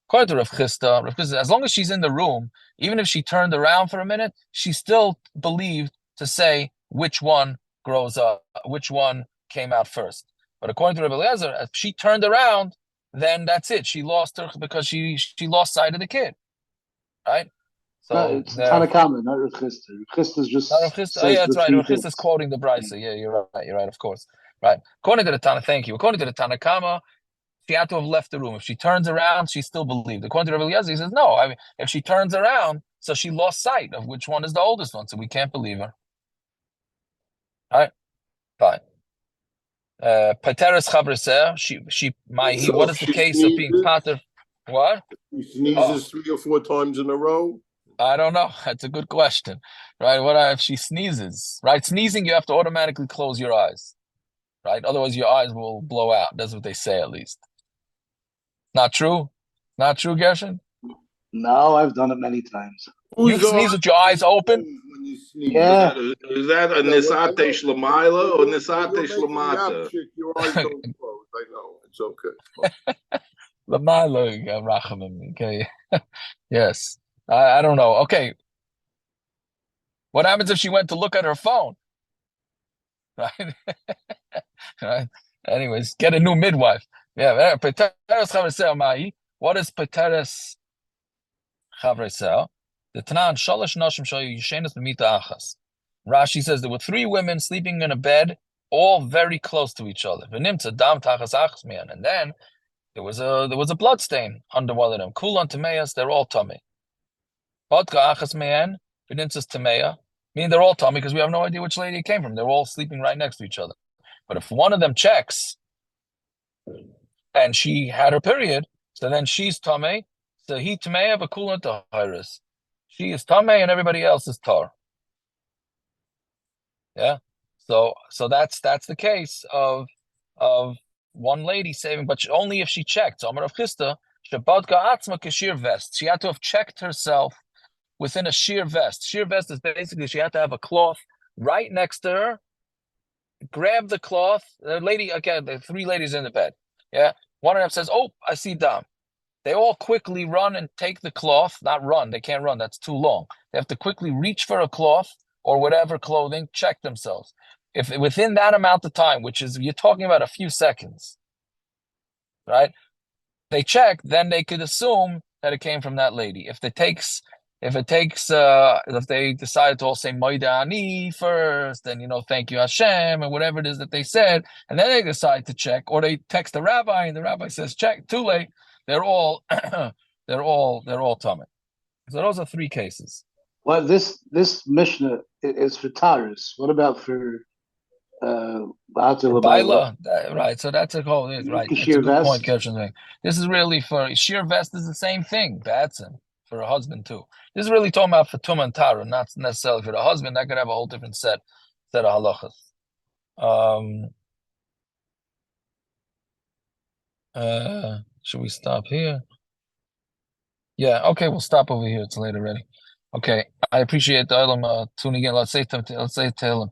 According to Rav Chisda, as long as she's in the room, even if she turned around for a minute, she's still believed to say which one grows up, which one came out first. But according to Rabbi Eliezer, if she turned around, then that's it. She lost her because she lost sight of the kid. Right? So no, it's Tanakama, not Rav Chisda. Rav Chisda's just Rav Chisda. Oh, yeah, that's right. Rav Chisda's quoting the Brisa. Yeah, you're right, of course. Right. According to the Tanakama, she had to have left the room. If she turns around, she's still believed. According to Rabbi Eliezer, he says, no, if she turns around, so she lost sight of which one is the oldest one, so we can't believe her. All right? Fine. Pateres chavreseh, what is the case of being pater? What? She sneezes 3 or 4 times in a row? I don't know. That's a good question. Right? What if she sneezes? Right? Sneezing, you have to automatically close your eyes. Right? Otherwise, your eyes will blow out. That's what they say, at least. Not true? Not true, Gershon? No, I've done it many times. You sneeze with your eyes open? When you sneeze. Yeah. Is that a nisate shlamaila or nisate shlamata? Your eyes don't close. I know. It's okay. Lamaila rachamim. Okay. Yes. I don't know. Okay. What happens if she went to look at her phone? Right? Right? Anyways, get a new midwife. Yeah. Pateres chavreseh mai. What is pateres chavreseh? The Tanan shalosh nashim shayu yishenas b'mita achas. Rashi says there were 3 women sleeping in a bed, all very close to each other. V'nimtza dam tachas achas mian. And then there was a blood stain under one of them. Kulan tameas, they're all tummy. Vodka achas mian, v'nimtza's tameya. Meaning they're all tummy because we have no idea which lady it came from. They're all sleeping right next to each other. But if one of them checks and she had her period, so then she's tummy. So he tameya v'kulan tahiris. She is tummy and everybody else is tar. Yeah. So that's the case of one lady saving, but only if she checked. So Amar Rav Chisda, Shabadka Atzma Kashir vest. She had to have checked herself within a sheer vest. Sheer vest is basically she had to have a cloth right next to her. Grab the cloth. The lady, again, the three ladies in the bed. Yeah. One of them says, "Oh, I see dam." They all quickly run and take the cloth. Not run. They can't run. That's too long. They have to quickly reach for a cloth or whatever clothing, check themselves. If within that amount of time, which is you're talking about a few seconds, right? They check, then they could assume that it came from that lady. If they decide to all say Moida Ani first, then thank you Hashem, and whatever it is that they said, and then they decide to check, or they text the rabbi, and the rabbi says check, too late. They're all tummy. So those are three cases. Well, this Mishnah is for Taurus. What about for Baila, right? So that's a whole right. That's a good point, Kirchner. This is really for sheer vest is the same thing. That's for a husband too. This is really talking about for Tum and Tara, not necessarily for the husband. That could have a whole different set of halachas. Should we stop here? Yeah. Okay, we'll stop over here. It's late already. Okay, I appreciate the Ilam tuning in. Let's say to him.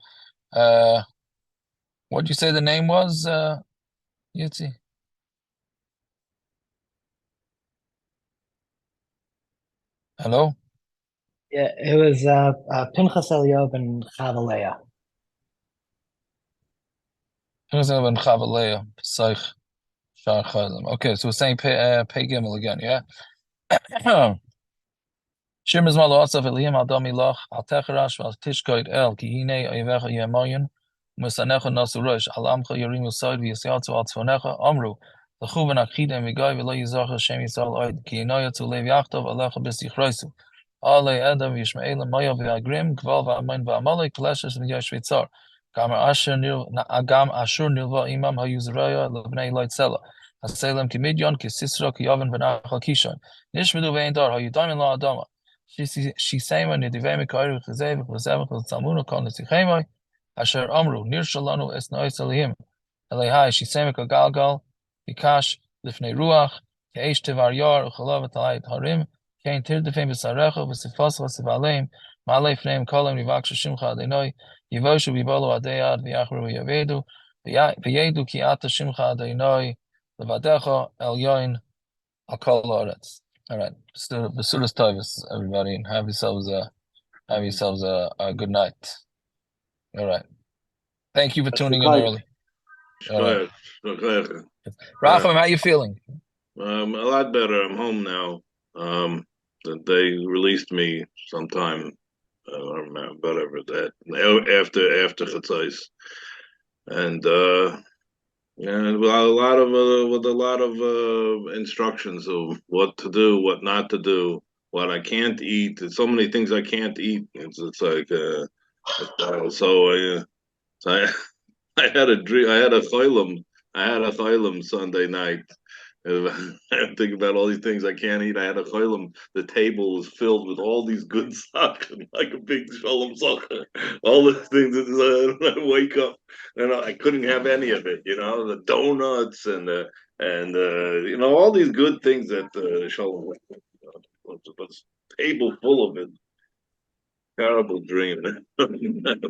What'd you say the name was? Yitzi. Hello? Yeah, it was Pinchas Eliyahu ben Chavaleah. Pinchas Eliyahu ben Chavaleah, Pesach Shar Chaylim. Okay, so we're saying Pei Gimel again, yeah? Shir Mizmal Asaf Eliyim al Dami Lach al Techerash al Tishkoid El Ki Hine Oyevecha Yemoyin Musanecha Nasu Rosh Al Amcha Yorim Yosod V'Yisyatzu Al Tzvonecha Amru L'chuven Achidem V'Goy V'Lo Yizacha Shem Yisrael Oid Ki Inoyatzu Lev Yachtov Alecha B'Sichraisu Ale Adam Yishmael Maya V'Agrim Gval V'Amin V'Amalek Leshes V'Yashvitzar Gam Asher Nilva Imam HaYuzraya L'Bnei Loitzela Haselem Ki Midyon Ki Sisra Ki Yovan V'Nachal Kishon Nishmedu V'Ein Dar HaYudamin La Adama she sema nidivei mikayrich zev v'zevach v'tzalmunu kol nesichemai asher amru nir shalanu es nois alihim elehai she sema kagalgal v'kash lifnei ruach keish tevar yar uchalav v'talayit harim kein tirdefim v'sarecha v'sifas v'sivaleim malei fneim kolim nivakshu shimcha adenoi yivoshu v'ibolu adeyad v'yachru v'yavedu v'yedu ki ata shimcha adenoi levadecha el yoin akol oretz. All right, Basuras Tavis, everybody, and have yourselves a good night. All right, thank you for tuning in early. All right, Racham, how you feeling? A lot better. I'm home now. They released me sometime, whatever that after Chatzos, and yeah, with a lot of instructions of what to do, what not to do, what I can't eat. There's so many things I can't eat. It's like so I I had a dream. I had a chaylim Sunday night. I think about all these things I can't eat. I had a chaylim. The table was filled with all these good stuff, like a big shalom sucker. All the things. I wake up and I couldn't have any of it. The donuts and all these good things that shalom was table full of it. Terrible dream, but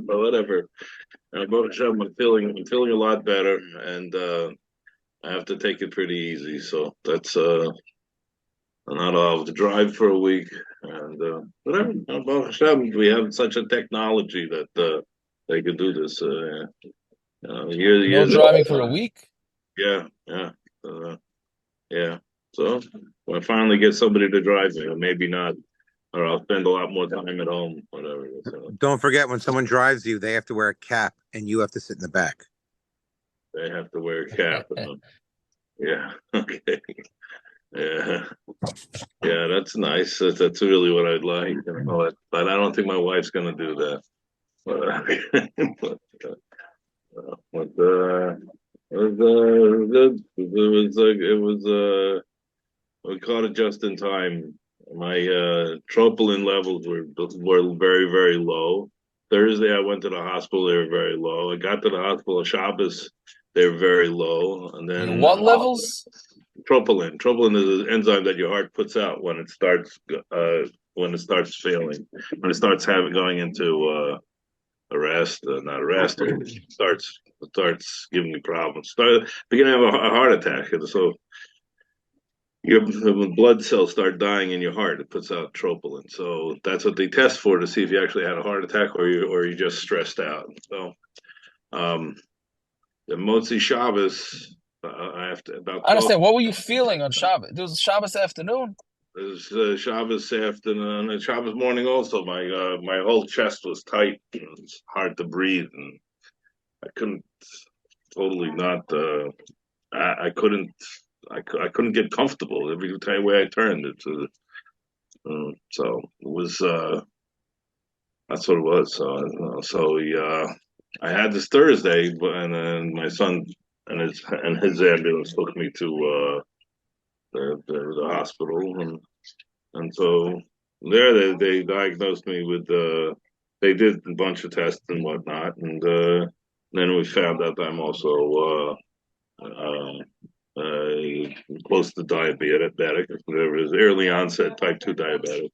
whatever. Baruch Hashem, I'm feeling a lot better, and I have to take it pretty easy. So that's I'll have to drive for a week, and whatever. Baruch Hashem, we have such a technology that they can do this. Years driving for a week. Yeah. So when I finally get somebody to drive me, or maybe not, or I'll spend a lot more time at home, whatever. So. Don't forget, when someone drives you, they have to wear a cap, and you have to sit in the back. They have to wear a cap. Yeah. Okay. Yeah. That's nice. That's really what I'd like. But I don't think my wife's going to do that. We caught it just in time. My tropolin levels were very, very low, Thursday, I went to the hospital. They were very low. I got to the hospital on Shabbos. They were very low. And then What levels? Tropolin. Tropolin is an enzyme that your heart puts out when it starts failing, when it starts going into arrest, not arrest, or starts giving me problems. Beginning to have a heart attack, and so your blood cells start dying in your heart. It puts out tropolin. So that's what they test for, to see if you actually had a heart attack or you just stressed out. So, the Motzi Shabbos, I have to about 12. I understand. What were you feeling on Shabbos? It was Shabbos afternoon. It was Shabbos afternoon and Shabbos morning. Also, my whole chest was tight. It was hard to breathe, and I couldn't totally not. I couldn't. I couldn't get comfortable every time way I turned. So it was. That's what it was. So I had this Thursday, and then my son and his ambulance took me to the hospital, and so there they diagnosed me with they did a bunch of tests and whatnot, and then we found out I'm also close to diabetic, whatever it is, early onset type 2 diabetic.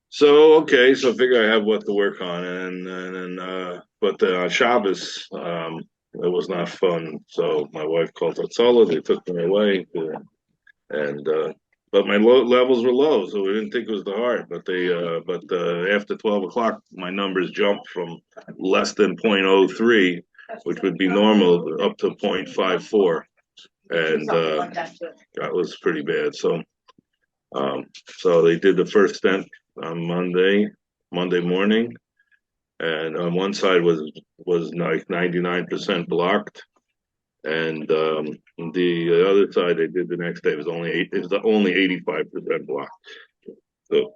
So okay, so I figure I have what to work on, but on Shabbos, it was not fun. So my wife called Hatzalah. They took me away, and but my levels were low, so we didn't think it was the heart. But after 12 o'clock, my numbers jumped from less than 0.03, which would be normal, up to 0.54, and that was pretty bad. So they did the first stent on Monday morning, and on one side was like 99% blocked, and the other side they did the next day was only 85% blocked. So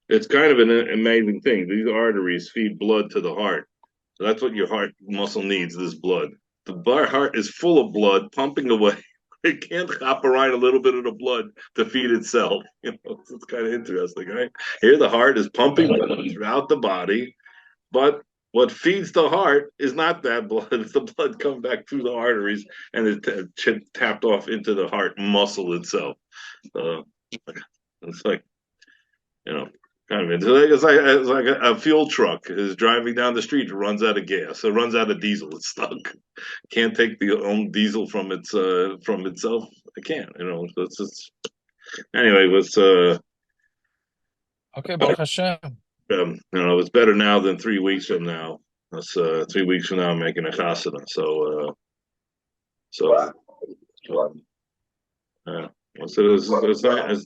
it's kind of an amazing thing. These arteries feed blood to the heart, so that's what your heart muscle needs. This blood. The heart is full of blood pumping away. It can't hop around a little bit of the blood to feed itself. It's kind of interesting, right? Here, the heart is pumping blood throughout the body, but what feeds the heart is not that blood. It's the blood coming back through the arteries and it's tapped off into the heart muscle itself. It's like, kind of. It's like a fuel truck is driving down the street. It runs out of gas. It runs out of diesel. It's stuck. Can't take the own diesel from itself. It can't. It's just anyway. It was okay. Baruch Hashem. It's better now than 3 weeks from now. That's 3 weeks from now. I'm making a chasana.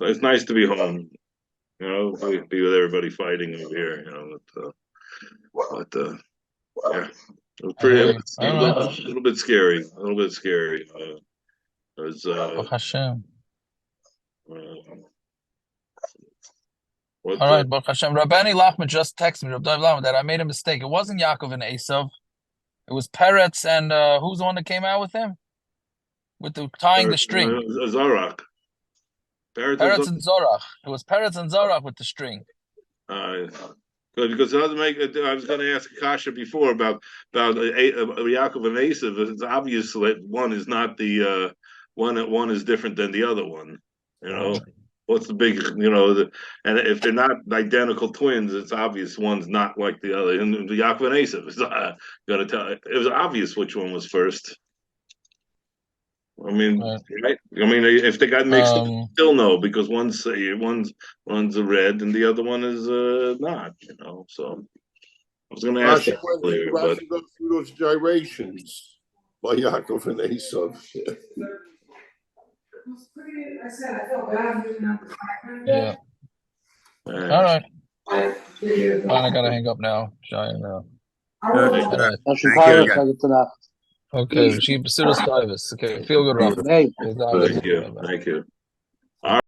It's nice to be home. Be with everybody fighting over here. Yeah, it was a little bit scary. A little bit scary. It was. Hashem. All right, Baruch Hashem. Rabbani Lachman just texted me, Rabbi Lachman, that I made a mistake. It wasn't Yaakov and Esav. It was Peretz and who's the one that came out with him? With the tying the string. Zorach. Peretz and Zorach. It was Peretz and Zorach with the string. Good, because it doesn't make. I was going to ask Kasha before about Yaakov and Esav. It's obvious that one is not the one is different than the other one. What's the big, and if they're not identical twins, it's obvious one's not like the other. And the Yaakov and Esav is going to tell. It was obvious which one was first. I mean, right? I mean, if they got mixed up, still no, because one's a red and the other one is not. So I was going to ask you earlier, but go through those gyrations by Yaakov and Esav. Yeah. All right. Fine, I gotta hang up now. All right. Okay, she service. Okay, feel good, Rafa. Thank you.